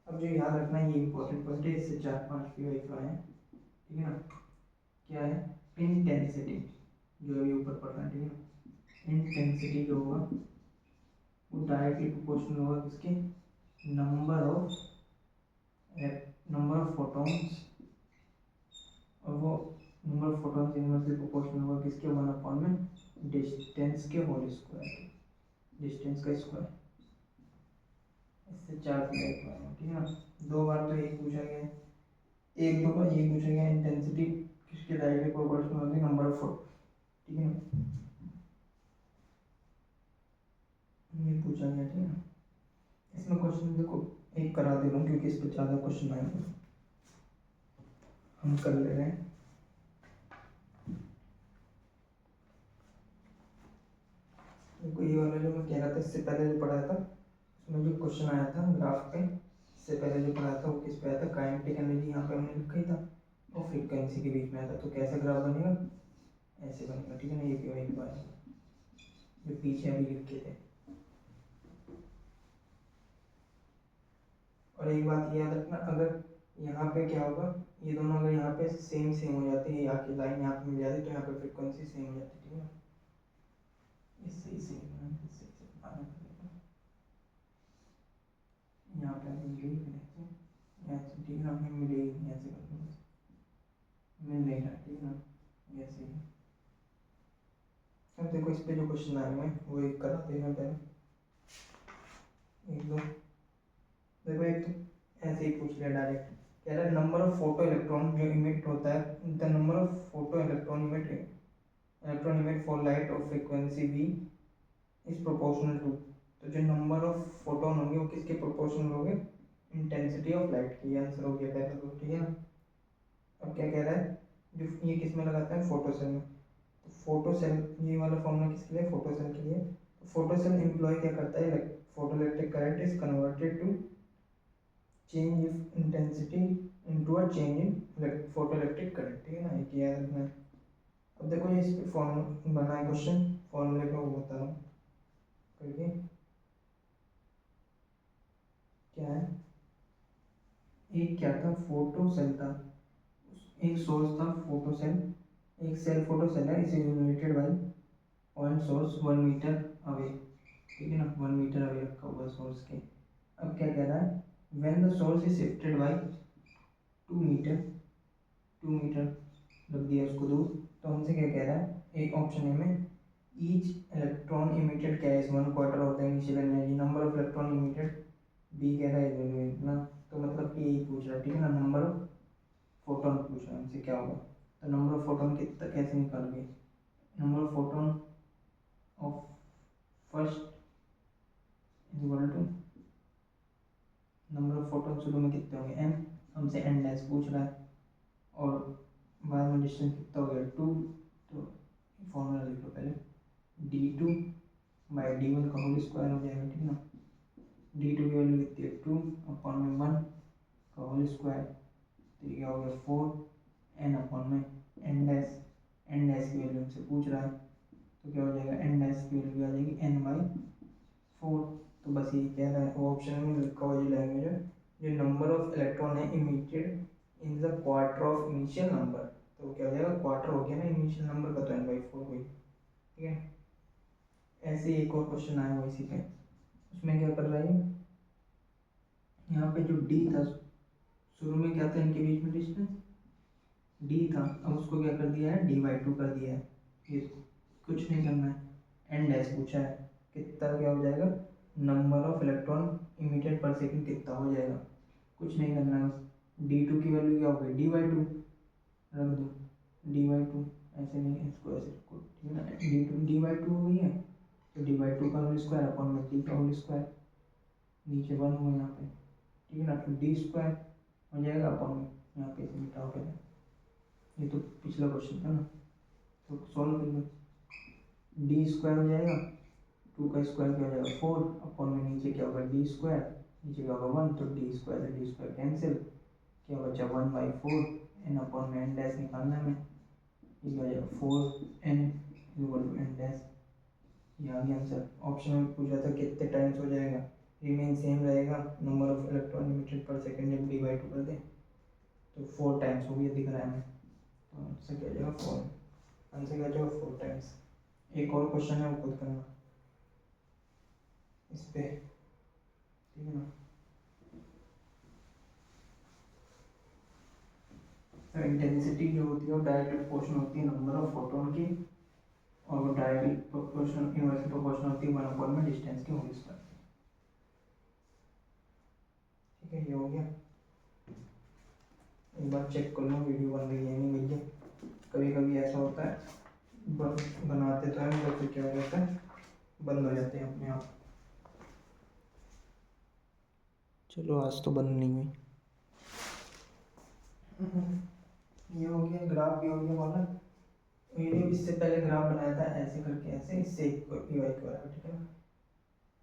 अब जो याद रखना है ये इंपॉर्टेंट पॉइंट है, इससे 4-5 की वाइफ आए, ठीक है ना। क्या है इंटेंसिटी, जो अभी ऊपर पढ़ रहा है, ठीक है ना। इंटेंसिटी जो होगा वो डायरेक्टली प्रोपोर्शनल होगा किसके, नंबर ऑफ फोटॉन्स, और वो number of photons inversely proportional होगा किसके, 1 में डिस्टेंस के होल स्क्वायर, डिस्टेंस का स्क्वायर। इससे 4 टाइप आएगा, ठीक है ना। 2 बार तो यही पूछा गया है, 1-2 बार यही पूछा गया, इंटेंसिटी किसके डायरेक्टली प्रोपोर्शनल होगी, नंबर ऑफ फोटो, ठीक है ना। ये पूछा गया, ठीक है ना। इसमें क्वेश्चन देखो एक करा दे रहा हूँ क्योंकि इस पर ज़्यादा क्वेश्चन आए हम कर ले रहे हैं। कह रहा था इससे पहले जो पढ़ाया था उसमें जो क्वेश्चन आया था ग्राफ पे, इससे पहले जो पढ़ाया था वो किस पे आया था, काइनेटिक एनर्जी यहाँ पे हमने लिखा ही था और फ्रीक्वेंसी के बीच में आया था। तो कैसा ग्राफ बनेगा, ऐसे बनेगा, ठीक है ना, ये भी वही बात जो पीछे अभी लिखे थे। और एक बात याद रखना, अगर यहाँ पे क्या होगा, ये दोनों अगर यहाँ पे सेम सेम हो जाते हैं, यहाँ की लाइन यहाँ पे मिल जाती है तो यहाँ पे फ्रीक्वेंसी सेम हो जाती है, ठीक है ना। इससे यहाँ पे मिलेगी कनेक्शन, यहाँ से, ठीक है ना, हमें मिलेगी, यहाँ से मिल नहीं रहा, ठीक है ना, ऐसे ही। अब देखो इस पे जो क्वेश्चन आए हुए हैं वो एक करा देना पहले, एक दो। देखो एक तो ऐसे ही पूछ लिया डायरेक्ट, कह रहा है नंबर ऑफ फोटो इलेक्ट्रॉन जो इमिट होता है, the number of photo electron emit for light of frequency v is proportional to. तो जो नंबर ऑफ फोटोन होंगे वो किसके प्रोपोर्शनल होंगे, इंटेंसिटी ऑफ लाइट की। आंसर हो गया पहला तो, ठीक है ना। अब क्या कह रहा है, जो ये किस में लगाते हैं, फोटो सेल में। तो फोटो सेल, ये वाला फॉर्मूला किसके लिए, फोटो सेल के लिए। तो फोटो सेल एम्प्लॉय क्या करता है, photo electric current is converted to change of intensity into a change in photo electric current, ठीक है ना, ये याद रखना है। अब देखो ये इस पे फॉर्मूला बना है क्वेश्चन, फॉर्मूले का वो बता रहा हूँ करके। क्या है, एक क्या था, फोटो सेल था, एक सोर्स था फोटो सेल, एक सेल फोटो सेल है, इसे illuminated by point source 1 metre away, ठीक है ना, 1 मीटर अवे रखा हुआ सोर्स के। अब क्या कह रहा है, when the source is shifted by 2 metre, 2 metre रख दिया उसको दूर, तो हमसे क्या कह रहा है, एक ऑप्शन ए में each electron emitted carries 1/4 of the initial energy, number of electron emitted, B कह रहा है इतना, तो मतलब कि यही पूछ रहा है, ठीक है ना, नंबर ऑफ फोटोन पूछ रहा है हमसे क्या होगा। तो नंबर ऑफ फोटोन कितना कैसे निकालोगे, number of photon of first is equal to number of photon शुरू में कितने होंगे, एन, हमसे एन डैश पूछ रहा है, और बाद में डिस्टेंस कितना हो गया 2, तो फॉर्मूला लिख लो पहले, d2 बाई d1 का होल स्क्वायर हो जाएगा, ठीक है ना। d2 की वैल्यू कितनी है 2 अपॉन में 1 का होल स्क्वायर, तो ये क्या हो गया 4 n अपॉन में n डैश की वैल्यू हमसे पूछ रहा है, तो क्या हो जाएगा n डैश की वैल्यू आ जाएगी n/4। तो बस ये कह रहा है, वो ऑप्शन में लिखा हुआ ये लैंग्वेज है, जो नंबर ऑफ इलेक्ट्रॉन है emitted in the quarter of initial number, तो क्या हो जाएगा, क्वार्टर हो गया ना इनिशियल नंबर का, तो n/4 हुई, ठीक है। ऐसे एक और क्वेश्चन आया हुआ इसी पे, उसमें क्या कर रहा है, यहाँ पे जो d था, शुरू में क्या था इनके बीच में डिस्टेंस d था, अब उसको क्या कर दिया है d/2 कर दिया है, ये कुछ नहीं करना है, n डैश पूछा है, कितना क्या हो जाएगा, नंबर ऑफ इलेक्ट्रॉन इमिटेड पर सेकंड कितना हो जाएगा, कुछ नहीं करना है, बस d2 की वैल्यू क्या हो गई d/2 रख दो, d/2 ऐसे नहीं, इसको ऐसे रखो, ठीक है ना, d/2 हो गई है, तो d/2 का होल स्क्वायर अपॉन में d का होल स्क्वायर, नीचे 1 हो यहाँ पे, ठीक है ना, तो d स्क्वायर हो जाएगा अपॉन में, यहाँ पे इसे मिटाओ पहले, ये तो पिछला क्वेश्चन था ना, तो सॉल्व कर लो, d स्क्वायर हो जाएगा, 2 का स्क्वायर क्या हो जाएगा 4 अपॉन में नीचे क्या होगा d स्क्वायर, नीचे क्या होगा 1, तो d स्क्वायर से d स्क्वायर कैंसिल, क्या बचा 1/4 n अपॉन में n डैश निकालना है, ये क्या हो जाएगा 4n equal to n dash, ये आ गया आंसर। ऑप्शन में पूछा था कितने टाइम्स हो जाएगा, रिमेन सेम रहेगा, नंबर ऑफ इलेक्ट्रॉन इमिटेड पर सेकंड जब d/2 कर दें तो 4 टाइम्स हो गया, दिख रहा है हमें, तो आंसर क्या जाएगा 4, आंसर क्या जाएगा 4 टाइम्स। एक और क्वेश्चन है वो खुद करना इस पे, ठीक है ना। तो इंटेंसिटी जो होती है वो डायरेक्ट प्रोपोर्शनल होती है नंबर ऑफ फोटोन की, और वो डायरेक्ट प्रोपोर्शनल इनवर्सली प्रोपोर्शनल होती है 1 अपॉन में डिस्टेंस के होल स्क्वायर, ठीक है, ये हो गया। एक बार चेक कर लो वीडियो बन रही है नहीं भैया, कभी कभी ऐसा होता है बनाते तो है मगर फिर क्या हो जाता है, बंद हो जाते हैं अपने आप। चलो आज तो बंद नहीं हुई, ये हो गया, ग्राफ भी हो गया वाला, ये इससे पहले ग्राफ बनाया था ऐसे करके ऐसे, इससे ठीक है ना,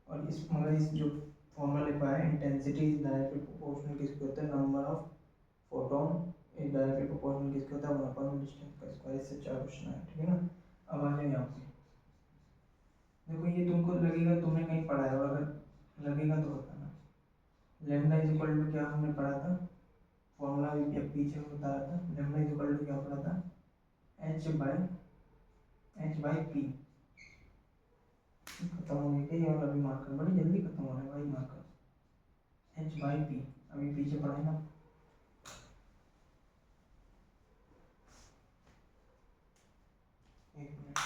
और इस मगर इस जो फॉर्मूला लिखा है इंटेंसिटी इज डायरेक्टली प्रोपोर्शनल किसके होता है number of photon is directly proportional किसके होता है 1/डिस्टेंस का स्क्वायर। इससे 4 क्वेश्चन आए, ठीक है ना। अब आ जाए यहाँ पे देखो, ये तुमको लगेगा तुमने कहीं पढ़ा है, और अगर लगेगा तो बताना। लेमडा इज इक्वल टू क्या हमने पढ़ा था, फॉर्मूला भी पीछे बताया था। लेमडा इज इक्वल टू क्या पढ़ा था, h/पी। खत्म हो गया क्या ये वाला भी मार्कर, बड़ी जल्दी खत्म हो रहा है भाई मार्कर। h/पी अभी पीछे पढ़े ना। एक मिनट,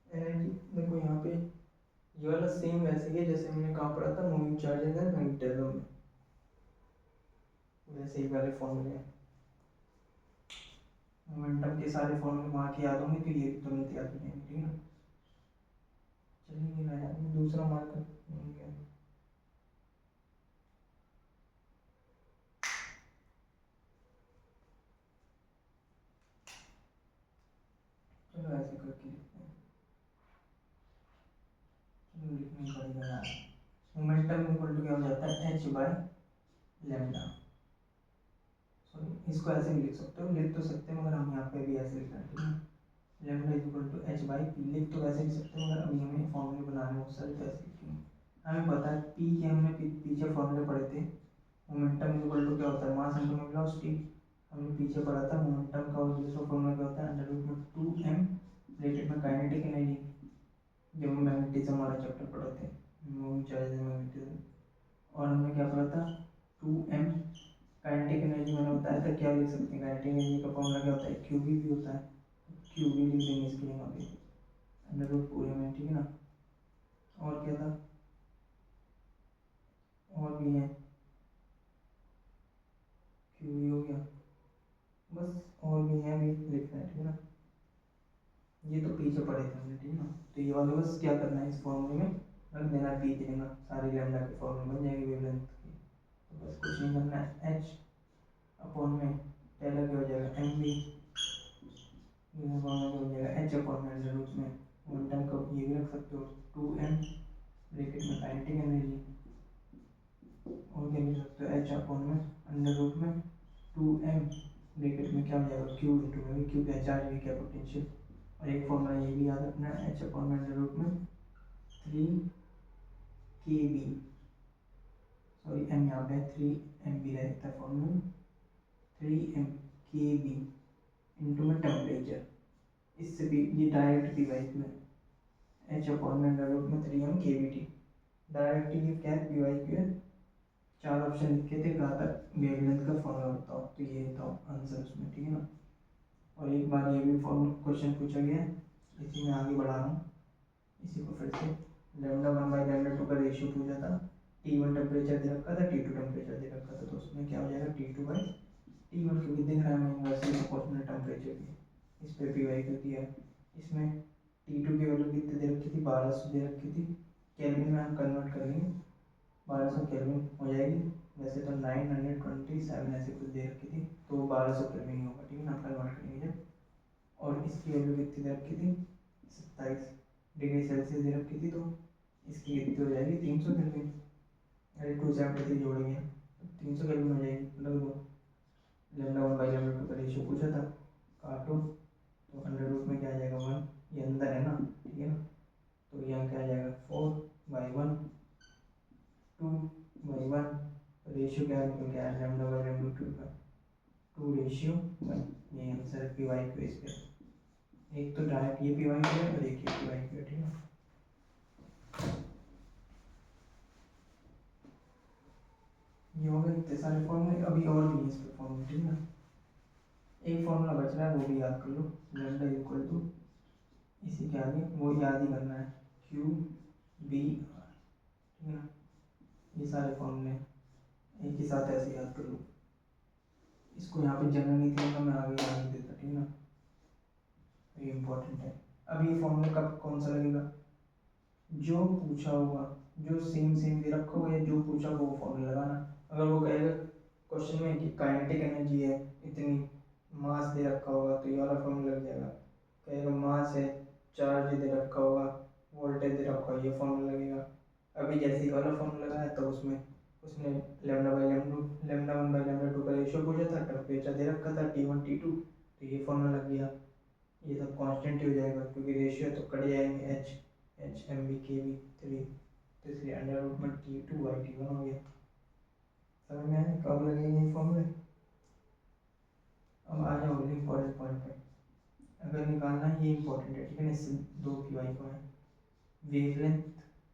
एनर्जी देखो यहाँ पे ये वाला सेम वैसे ही है जैसे हमने कहाँ पढ़ा था, मूविंग चार्जेस एंड मैग्नेटिज्म में, वैसे ही वाले फॉर्मूले हैं। मोमेंटम के सारे फॉर्मूले वहाँ के याद होंगे तो ये भी तुरंत याद हो जाएंगे, ठीक है ना। चलिए नया दूसरा मार्कर गया। चलो ऐसे करके लिखते हैं, चलो लिखना पड़ेगा यार। मोमेंटम इक्वल टू क्या हो जाता है, h/लैम्डा। सॉरी, इसको ऐसे भी लिख सकते हो, लिख तो सकते हैं मगर हम यहाँ पे भी ऐसे लिख रहे हैं, ठीक है। लैम्डा इज इक्वल टू h/पी, लिख तो वैसे भी सकते हैं मगर अभी हमें फॉर्मूले बनाने बहुत सारे, तो ऐसे लिखेंगे। हमें पता है पी के हमने पीछे फॉर्मूले पढ़े थे। मोमेंटम इज इक्वल टू क्या होता है, मास इंटू वेलोसिटी। हमने पीछे पढ़ा था मोमेंटम का, और दूसरा फॉर्मूला क्या होता है, √2m ब्रैकेट में काइनेटिक एनर्जी, जब हम मैग्नेटिज्म वाला चैप्टर पढ़े थे, मूविंग चार्ज एंड मैग्नेटिज्म। और हमने क्या पढ़ा था, 2m काइनेटिक एनर्जी मैंने बताया था क्या लिख सकते हैं, काइनेटिक एनर्जी का फॉर्मूला क्या होता है, क्यूबी भी होता है, क्यूबी लिख देंगे इसके लिए यहाँ पे अंडर रूट पूरे में, ठीक है ना। और क्या था, और भी है, क्यूबी हो गया बस, और भी है अभी लिखना है, ठीक है ना। ये तो पीछे पढ़े थे हमने, ठीक है ना। तो ये वाले बस क्या करना है, इस फॉर्मूले में रख देना है पी देना, सारे लैम्डा के फॉर्मूले बन जाएंगे वेवलेंथ की। तो बस कुछ नहीं करना है, एच अपॉन में पहला क्या हो जाएगा एम वी, दूसरा फॉर्मूला क्या हो जाएगा एच अपॉन में अंडर रूट में मोमेंटम का ये भी रख सकते हो 2m ब्रैकेट में काइनेटिक एनर्जी, और क्या लिख सकते हो एच अपॉन में अंडर रूट में 2m ब्रैकेट में क्या हो जाएगा क्यू इंटू में, क्यू क्या चार्ज भी क्या पोटेंशियल। और एक फॉर्मूला ये भी याद रखना है, एच अपॉन में अंडर रूट में 3kb, सॉरी एम यहाँ पे 3m भी रहता है फॉर्मूला, 3m kb इंटू में टेम्परेचर, इससे भी ये डायरेक्ट पी वाई क्यू है, एच अपॉन में अंडर रूट में 3m kbt। डायरेक्ट ये क्या है, पी वाई क्यू है। चार ऑप्शन लिखे थे, कहा था वेवलेंथ का फॉर्मूला बताओ, तो ये था आंसर उसमें, ठीक है ना। और एक बार ये भी क्वेश्चन पूछा गया है, इसी में आगे बढ़ा रहा हूँ, इसी को फिर से λ1/λ2 का रेशियो पूछा था। T1 टेम्परेचर दे रखा था, T2 टेम्परेचर दे रखा था, तो उसमें क्या हो जाएगा T2/T1, क्योंकि दिख रहा है हमें इन्वर्सली प्रोपोर्शनल टेम्परेचर की, इस पे पी वाई क्यू दिया है। इसमें T2 की वैल्यू कितनी दे रखी थी, 1200 दे रखी थी, केल्विन में हम कन्वर्ट कर लेंगे, 1200 केल्विन हो जाएगी। वैसे तो 927 ऐसे कुछ दे रखी थी, तो 1200 केल्विन ही होगा, ठीक है ना, कन्वर्ट करेंगे जब। और इसकी वैल्यू कितनी दे रखी थी, 27 डिग्री सेल्सियस दे रखी थी, तो इसकी कितनी हो जाएगी 300 केल्विन। अरे 273 जोड़ेंगे 300 केल्विन हो जाएगी, लग दो। λ1/λ2 का रेशियो पूछा था, काटो तो अंडर रूट में क्या आ जाएगा 1, ये अंदर है ना, ठीक है ना। तो यहाँ क्या आ जाएगा 4/1 2/1, रेशियो क्या निकल के आया λ/λ2 का 2:1, ये आंसर पी वाई क्यू इस पे। एक तो डायरेक्ट ये पी वाई क्यू है और एक ये पी वाई क्यू है, ठीक है। ये हो गए इतने सारे फॉर्मूले, अभी और भी है इस पे फॉर्मूले, ठीक है ना। एक फॉर्मूला बच रहा है वो भी याद कर लो, लैम्डा इक्वल टू इसी के आगे वो याद ही करना है क्यू बी आर, ठीक है ना। ये सारे फॉर्मूले एक ही साथ ऐसे याद कर लो, इसको यहाँ पे जनरल नहीं था मैं आगे याद देता, ठीक है ना, ये इम्पोर्टेंट है। अब ये फॉर्मूला कब कौन सा लगेगा, जो पूछा होगा, जो सेम सेम दे रखा होगा या जो पूछा होगा वो फॉर्मूला लगाना। अगर वो कहेगा क्वेश्चन में कि काइनेटिक एनर्जी है इतनी, मास दे रखा होगा तो ये वाला फॉर्मूला लग जाएगा। कहेगा मास है, चार्ज दे रखा होगा, वोल्टेज दे रखा है, ये फॉर्मूला लगेगा। अभी जैसे ही वाला फॉर्मूला लगाया तो उसमें उसने lambda by lambda one by lambda two का रेशियो पूछा था, टेम्परेचर दे रखा था T1 T2, तो ये फॉर्मूला लग गया। ये सब कांस्टेंट ही हो जाएगा क्योंकि रेशियो तो कट जाएंगे, एच एम बी के बी 3, तो इसलिए अंडर रूट में T2/T1 हो गया। समझ में आया कब लगेंगे ये फॉर्मूले। अब आ जाओ इम्पोर्टेंट पॉइंट पे, अगर निकालना है ये इम्पोर्टेंट है, ठीक है ना। इससे दो की वाई को है, वेवलेंथ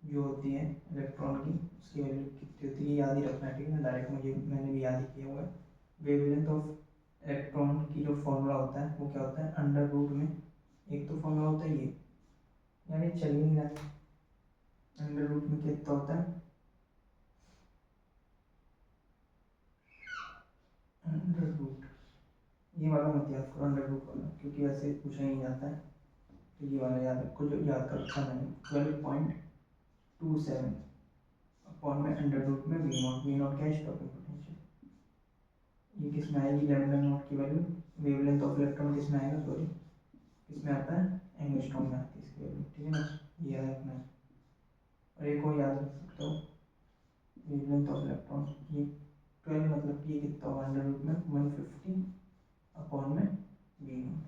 जो होती है इलेक्ट्रॉन की उसकी वैल्यू कितनी होती है याद ही रखना है, ठीक है ना। डायरेक्ट मुझे मैंने भी याद ही किया हुआ है। वेवलेंथ ऑफ इलेक्ट्रॉन की जो फॉर्मूला होता है वो क्या होता है, अंडर रूट में एक तो फॉर्मूला होता है ये, यानी चल ही नहीं रहा, अंडर रूट में कितना होता है, अंडर रूट, ये वाला मत याद करो अंडर रूट वाला क्योंकि वैसे पूछा ही नहीं जाता है, तो ये वाला याद रखो जो याद कर रखा मैंने 12.27 अपॉन में अंडर रूट में वी नॉट क्या है, स्टॉपिंग पोटेंशियल। ये किस में आएगी, लैम्डा नॉट की वैल्यू, वेवलेंथ ऑफ इलेक्ट्रॉन किस में आएगा, सॉरी किस में आता है, एंगस्ट्रॉम में आती है इसकी वैल्यू, ठीक है ना। ये याद रखना है। और एक और याद रख सकते हो, वेवलेंथ ऑफ इलेक्ट्रॉन ये 12 मतलब कि ये कितना होगा, अंडर रूट में 150 अपॉन में वी नॉट।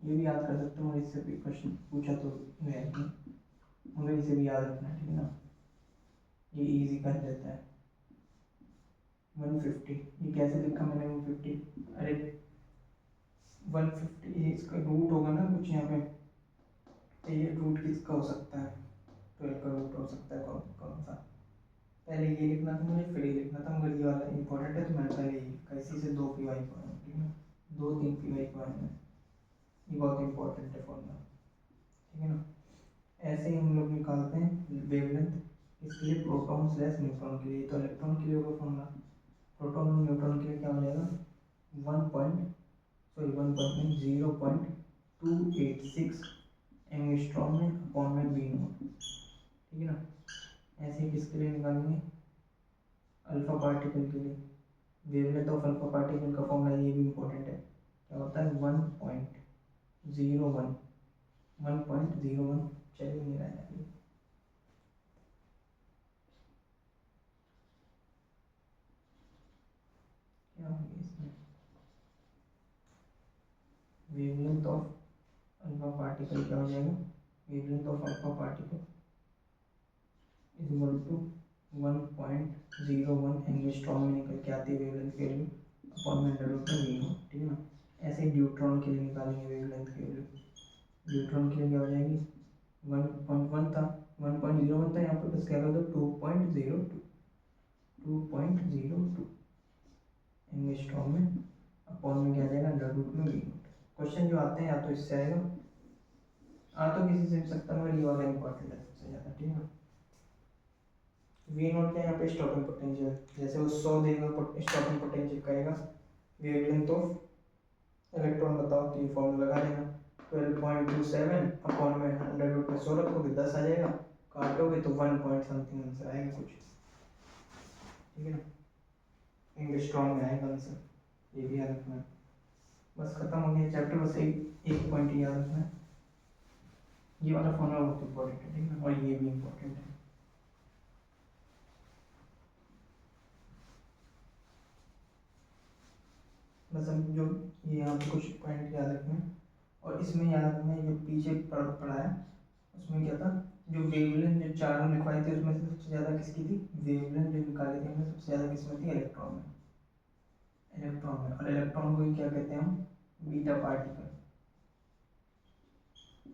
ये भी याद कर सकते हो, और इससे भी क्वेश्चन पूछा तो है मगर इसे भी याद रखना है, ठीक है ना। ये इजी कर देता है 150, ये कैसे लिखा मैंने 150, अरे 150 ये इसका रूट होगा ना कुछ यहाँ पे, तो ये रूट किसका हो सकता है, 12 का रूट हो सकता है कौन कौन सा। पहले ये लिखना था मुझे, फिर ये लिखना था, मगर ये वाला इंपॉर्टेंट है तो मैंने पहले ये लिखा, इसी से 2 पी वाई को है, ठीक है, 2 3 पी वाई को है, ये बहुत इंपॉर्टेंट है फॉर्मूला, ठीक है ना। ऐसे ही हम लोग निकालते हैं वेवलेंथ, इसके लिए प्रोटॉन स्लैश न्यूट्रॉन के लिए, तो इलेक्ट्रॉन के लिए होगा फॉर्मूला, प्रोटॉन और न्यूट्रॉन के लिए क्या हो जाएगा 0.286 एंगस्ट्रॉम में अपॉन में वी नॉट, ठीक है ना। ऐसे ही किसके लिए निकालेंगे, अल्फा पार्टिकल के लिए, वेवलेंथ ऑफ अल्फा पार्टिकल का फॉर्मूला ये भी इंपॉर्टेंट है, क्या होता है 1.01 चल ही नहीं रहा है, क्या हो गया इसमें, वेवलेंथ ऑफ अल्फा पार्टिकल क्या हो जाएगा, wavelength of alpha particle is equal to 1.01 angstrom में निकल के आती है वेवलेंथ की वैल्यू अपॉन में अंडर रूट में वी नॉट, ठीक है ना। ऐसे ही न्यूट्रॉन के लिए निकालेंगे वेवलेंथ की वैल्यू, न्यूट्रॉन के लिए क्या हो जाएगी 1.1 था, 1.01 था, यहाँ पे बस क्या कर दो 2.02 एंगस्ट्रॉम में अपॉन में क्या आ जाएगा अंडर रूट में वी नॉट। क्वेश्चन जो आते हैं या तो इससे आएगा, आ तो किसी से भी सकता है, मगर ये वाला इंपॉर्टेंट है सबसे ज़्यादा, ठीक है। वी नॉट क्या यहाँ पे स्टॉपिंग पोटेंशियल, जैसे वो 100 देगा स्टॉपिंग पोटेंशियल कहेगा, वेवलेंथ ऑफ इलेक्ट्रॉन बताओ तो ये फॉर्मूला लगा देना 12.27 अपॉन में अंडर रूट में 100 रखोगे 10 आ जाएगा, काटोगे तो 1 पॉइंट समथिंग आंसर आएगा कुछ, ठीक है ना। एंगस्ट्रॉम में आएगा आंसर, ये भी याद रखना है। बस खत्म हो गया चैप्टर, बस एक पॉइंट याद रखना है, ये वाला फॉर्मूला बहुत इंपॉर्टेंट है, ठीक है, और ये भी इंपॉर्टेंट है। बस हम जो ये यहाँ पे कुछ पॉइंट याद रखना है, और इसमें याद रखना है जो पीछे पढ़ा है उसमें क्या था, जो वेवलेंथ जो चारों लिखवाई थी उसमें से सबसे ज़्यादा किसकी थी, वेवलेंथ जो निकाली थी हमने सबसे ज़्यादा किसमें थी, इलेक्ट्रॉन में, इलेक्ट्रॉन में। और इलेक्ट्रॉन को ही क्या कहते हैं हम, बीटा पार्टिकल,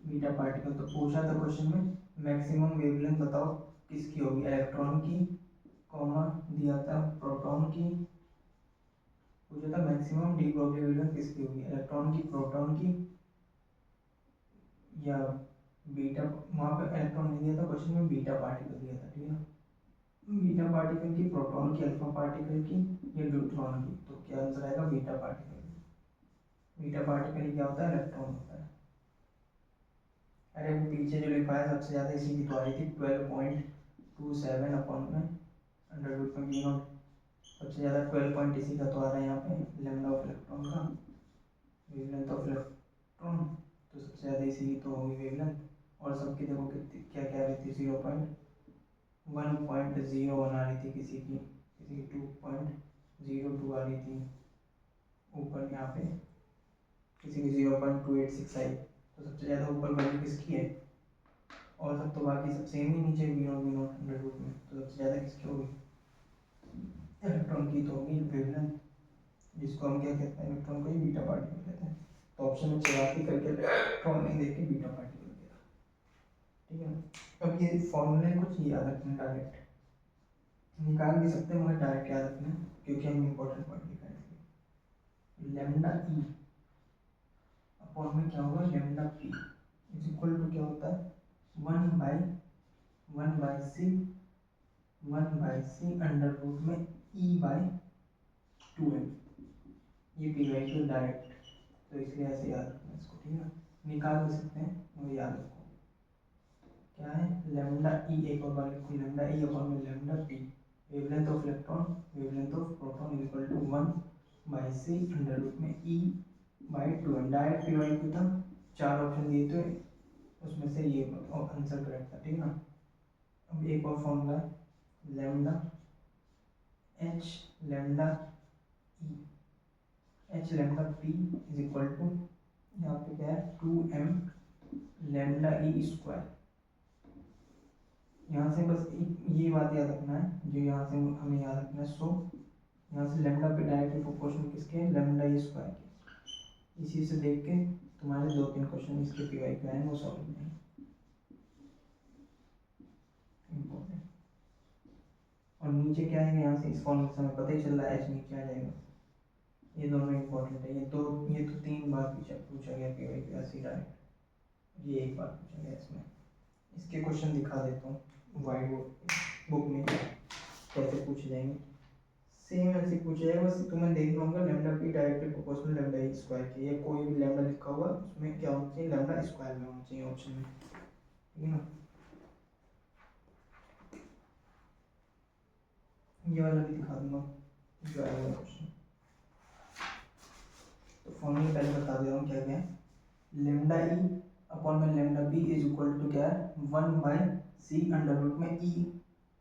बीटा पार्टिकल। तो पूछा था क्वेश्चन में मैक्सिमम वेवलेंथ बताओ किसकी होगी, इलेक्ट्रॉन की, कॉमा दिया था प्रोटॉन की, पूछा था मैक्सिमम डी ब्रॉगली वेवलेंथ किसकी होगी, इलेक्ट्रॉन की, प्रोटॉन की या बीटा, वहाँ पे इलेक्ट्रॉन नहीं दिया था क्वेश्चन में, बीटा पार्टिकल दिया था, ठीक है ना। बीटा पार्टिकल की, प्रोटॉन की, अल्फा पार्टिकल की या न्यूट्रॉन की, तो क्या आंसर आएगा बीटा पार्टिकल। बीटा पार्टिकल क्या होता है, इलेक्ट्रॉन होता है। अरे वो पीछे जो लिखा है सबसे ज़्यादा इसी की तो आ रही थी 12.27 अपॉन में अंडर रूट में वी नॉट, सबसे ज़्यादा 12 पॉइंट इसी का तो आ रहा है यहाँ पे, लेमडा ऑफ इलेक्ट्रॉन का, वेवलेंथ ऑफ इलेक्ट्रॉन, तो सबसे ज़्यादा इसी की तो होगी वेवलेंथ। और सबकी देखो कितनी क्या क्या आ रही थी, 0.1.01 आ रही थी, किसी की 2.02 आ रही थी, ऊपर यहाँ पे किसी की 0.286 आई। तो सबसे ज़्यादा ऊपर वैल्यू किसकी है, और सब तो बाकी सब सेम ही नीचे V0 अंडर रूट में, तो सबसे ज़्यादा किसकी होगी, इलेक्ट्रॉन की तो होगी वेवलेंथ, जिसको हम क्या कहते हैं, इलेक्ट्रॉन को ही बीटा पार्टिकल कहते हैं। तो ऑप्शन में चलाती करके इलेक्ट्रॉन नहीं देख के बीटा पार्टिकल दिया, ठीक है ना। अब ये फॉर्मूले कुछ याद रखना, डायरेक्ट निकाल भी सकते हैं मगर डायरेक्ट याद रखना, क्योंकि हम इंपॉर्टेंट पॉइंट लिखा है इसलिए। लेमडा ई अपॉन में क्या होगा, lambda P is equal to क्या होता है, 1/1/c अंडर रूट में ई बाई 2m। ये पी वाई क्यू डायरेक्ट, तो इसलिए ऐसे याद रखना इसको, ठीक है। निकाल भी सकते हैं वो याद रखो, क्या है लेमडा ई, एक और बार लिखो, लेमडा ई अपॉन में lambda p, wavelength of electron wavelength of proton equal to 1/c under root में e by 2m। Direct P Y Q था, 4 ऑप्शन दिए थे उसमें से ये आंसर करेक्ट था, ठीक है ना। अब एक और फॉर्मूला है lambda H lambda E, H lambda P is equal to, यहाँ पे क्या है 2m लेमडा ई स्क्वायर। यहाँ से बस ये बात याद रखना है, जो यहाँ से हमें याद रखना है, सो यहाँ से लेमडा पे डायरेक्टली प्रोपोर्शनल किसके, लेमडा ई स्क्वायर के। इसी से देख के तुम्हारे 2-3 क्वेश्चन इसके पी वाई के आए वो सॉल्व नहीं इम्पोर्टेंट। और नीचे क्या है, यहाँ से इस फॉर्मूले से हमें पता ही चल रहा है एच नीचे आ जाएगा। ये दोनों इम्पोर्टेंट है, ये तो 3 बार पूछा गया पी वाई के ऐसे डायरेक्ट, ये एक बार पूछा गया इसमें। इसके क्वेश्चन दिखा देता हूँ वाइट बोर्ड बुक में कैसे पूछे जाएंगे, सेम ऐसे पूछा जाएगा, बस तुम्हें देखना होगा lambda p directly proportional lambda ई स्क्वायर के, या कोई भी लेमडा लिखा होगा उसमें क्या होना चाहिए, लेमडा स्क्वायर में होना चाहिए ऑप्शन में, ठीक है ना। ये वाला भी दिखा दूंगा जो आएगा क्वेश्चन। तो फॉर्मूला पहले बता दे रहा हूँ क्या क्या है, लेमडा ई अपॉन में lambda B is equal to क्या है 1/c अंडर रूट में ई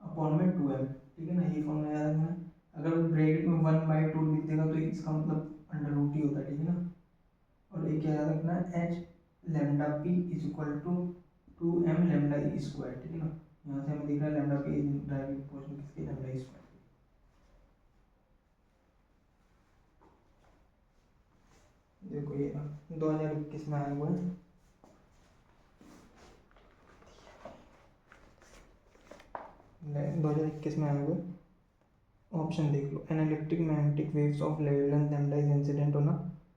अपॉन में 2m, ठीक है ना। ये फॉर्मूला याद रखना है, अगर ब्रैकेट में 1/2 लिख देगा तो इसका मतलब अंडर रूट ही होता है, ठीक है ना। और एक याद रखना है H lambda P is equal to 2m lambda E square, ठीक है ना। यहाँ से हमें दिख रहा है lambda P is directly proportional किसके, लेमडा ई स्क्वायर। देखो ये 2021 में आया हुआ है, 2021 में आया हुआ है। ऑप्शन देख लो, an electric magnetic waves of wavelength lambda is incident on a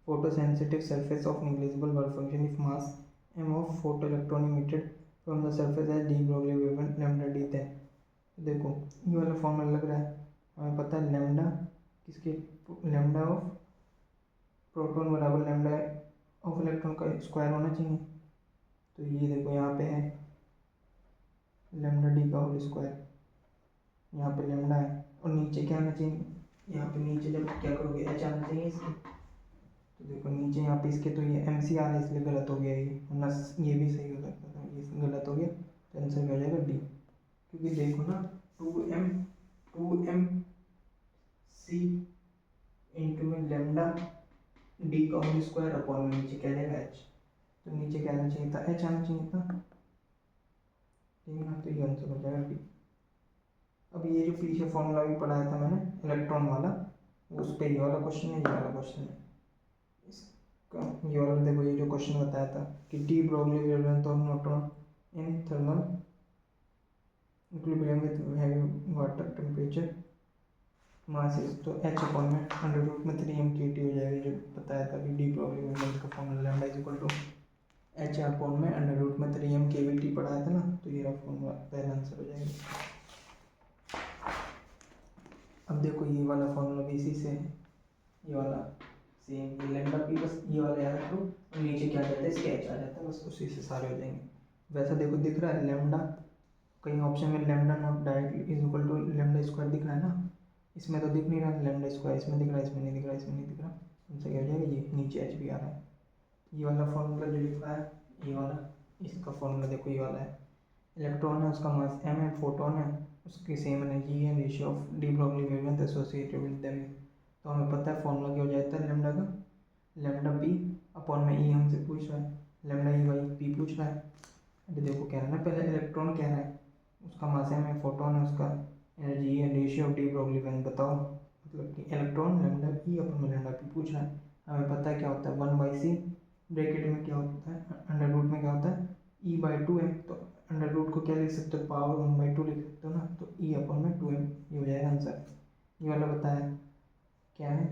photosensitive surface of negligible work function if mass m of photoelectron emitted from the surface has de Broglie wavelength lambda d then। देखो ये वाला formula लग रहा है, हमें पता है lambda किसके, लैम्डा ऑफ प्रोटॉन बराबर लैम्डा ऑफ इलेक्ट्रॉन का स्क्वायर होना चाहिए। तो ये देखो यहाँ पे है लैम्डा डी का होल स्क्वायर, यहाँ पे लैम्डा है, और नीचे क्या आना चाहिए, यहाँ पे नीचे जब क्या करोगे एच आना चाहिए इसके। तो देखो नीचे यहाँ पे इसके तो ये एम सी आ रहा है इसलिए गलत हो गया ये, वरना ये भी सही हो सकता था, ये गलत हो गया तो आंसर क्या हो जाएगा डी। क्योंकि देखो ना 2m सी इंटू में लेमडा डी का होल स्क्वायर अपॉन में नीचे क्या जाएगा एच, तो नीचे क्या आना चाहिए था, एच आना चाहिए था, ठीक है ना। तो ये आंसर हो जाएगा डी। अब ये जो पीछे फॉर्मूला भी पढ़ाया था मैंने इलेक्ट्रॉन वाला, उस पर ये वाला क्वेश्चन है, ये वाला क्वेश्चन है ये वाला। देखो ये जो क्वेश्चन बताया था कि de Broglie wavelength of neutron in thermal equilibrium with having water temperature mass is, तो एच अपॉन में अंडर रूट में 3m kT हो जाएगा, जो बताया था कि डी ब्रोगली वेवलेंथ का formula lambda is equal to H upon में अंडर रूट में 3m kT पढ़ाया था ना, तो ये फॉर्मूला पहला आंसर हो जाएगा। अब देखो ये वाला फॉर्मूला भी इसी से है, ये वाला सेम, ये लैम्डा पी बस ये वाला याद रखो, और नीचे क्या जाता है इसके एच आ जाता है, बस उसी से सारे हो जाएंगे। वैसा देखो दिख रहा है लैम्डा, कहीं ऑप्शन में lambda naught directly is equal to lambda square दिख रहा है ना, इसमें तो दिख नहीं रहा लैम्डा स्क्वायर, इसमें दिख रहा है, इसमें नहीं दिख रहा, इसमें नहीं दिख रहा, आंसर क्या हो जाएगा ये, नीचे एच भी आ रहा है। ये वाला फॉर्मूला जो लिखा है ये वाला इसका फॉर्मूला देखो ये वाला है, इलेक्ट्रॉन है उसका मास m है, फोटोन है उसकी सेम एनर्जी है, ratio of de Broglie wavelength associated with them. तो हमें पता है फॉर्मूला क्या हो जाता है लेमडा का, लेमडा पी अपॉन में ई हमसे पूछ रहा है, लेमडा ई बाई पी पूछ रहा है। अभी देखो कह रहा है ना पहले इलेक्ट्रॉन कह रहा है, उसका मास m है, फोटोन है उसका एनर्जी है, ratio of de Broglie wavelength बताओ, मतलब कि इलेक्ट्रॉन लेमडा ई अपन में लेमडा पी पूछ रहा है। हमें पता है क्या होता है 1/c, ब्रैकेट में क्या होता है अंडर रूट में क्या होता है e/2m, तो अंडर रूट को क्या लिख सकते हो पावर 1/2 लिख सकते हो ना, तो e अपन में 2m, ये हो जाएगा आंसर। ये वाला बताया क्या है,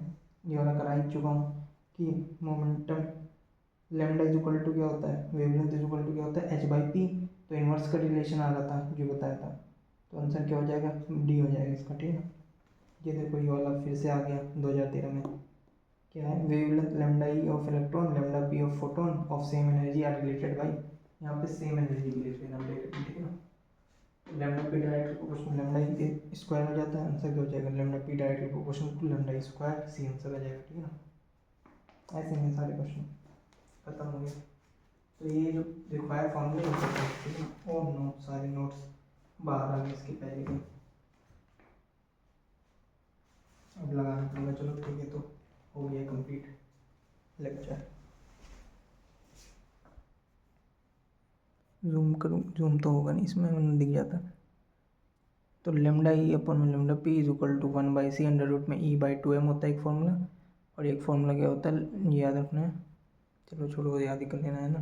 ये वाला करा ही चुका हूँ कि momentum lambda is equal to क्या होता है, वेवलेंथ इज इक्वल टू क्या होता है h/p, तो इन्वर्स का रिलेशन आ रहा था जो बताया था, तो आंसर क्या हो जाएगा डी हो जाएगा इसका, ठीक है। ये देखो ये वाला फिर से आ गया 2013 में, क्या है wavelength lambda E of electron lambda P of photon of same energy are related by, यहाँ पे सेम एनर्जी रिलेटेड हम देख रहे हैं, ठीक है ना। Lambda p directly proportional lambda ई स्क्वायर हो जाता है, आंसर क्या हो जाएगा lambda p directly proportional to lambda E square, c answer आ जाएगा, ठीक है ना। ऐसे ही सारे क्वेश्चन खत्म हो गए। तो ये जो रिक्वायर फॉर्मूले हो सकते हैं, ठीक है, और नोट सारे नोट्स बाहर आ गए इसके पहले के, अब लगाना पड़ेगा। चलो ठीक है, तो हो गया कंप्लीट लेक्चर। जूम करूँ, जूम तो होगा नहीं इसमें, मैंने दिख जाता। तो लेमडा ई अपन में lambda P is equal to 1/c under root में e/2m होता है एक फॉर्मूला, और एक फॉर्मूला क्या होता है ये याद रखना है, चलो छोड़ो याद ही कर लेना है ना।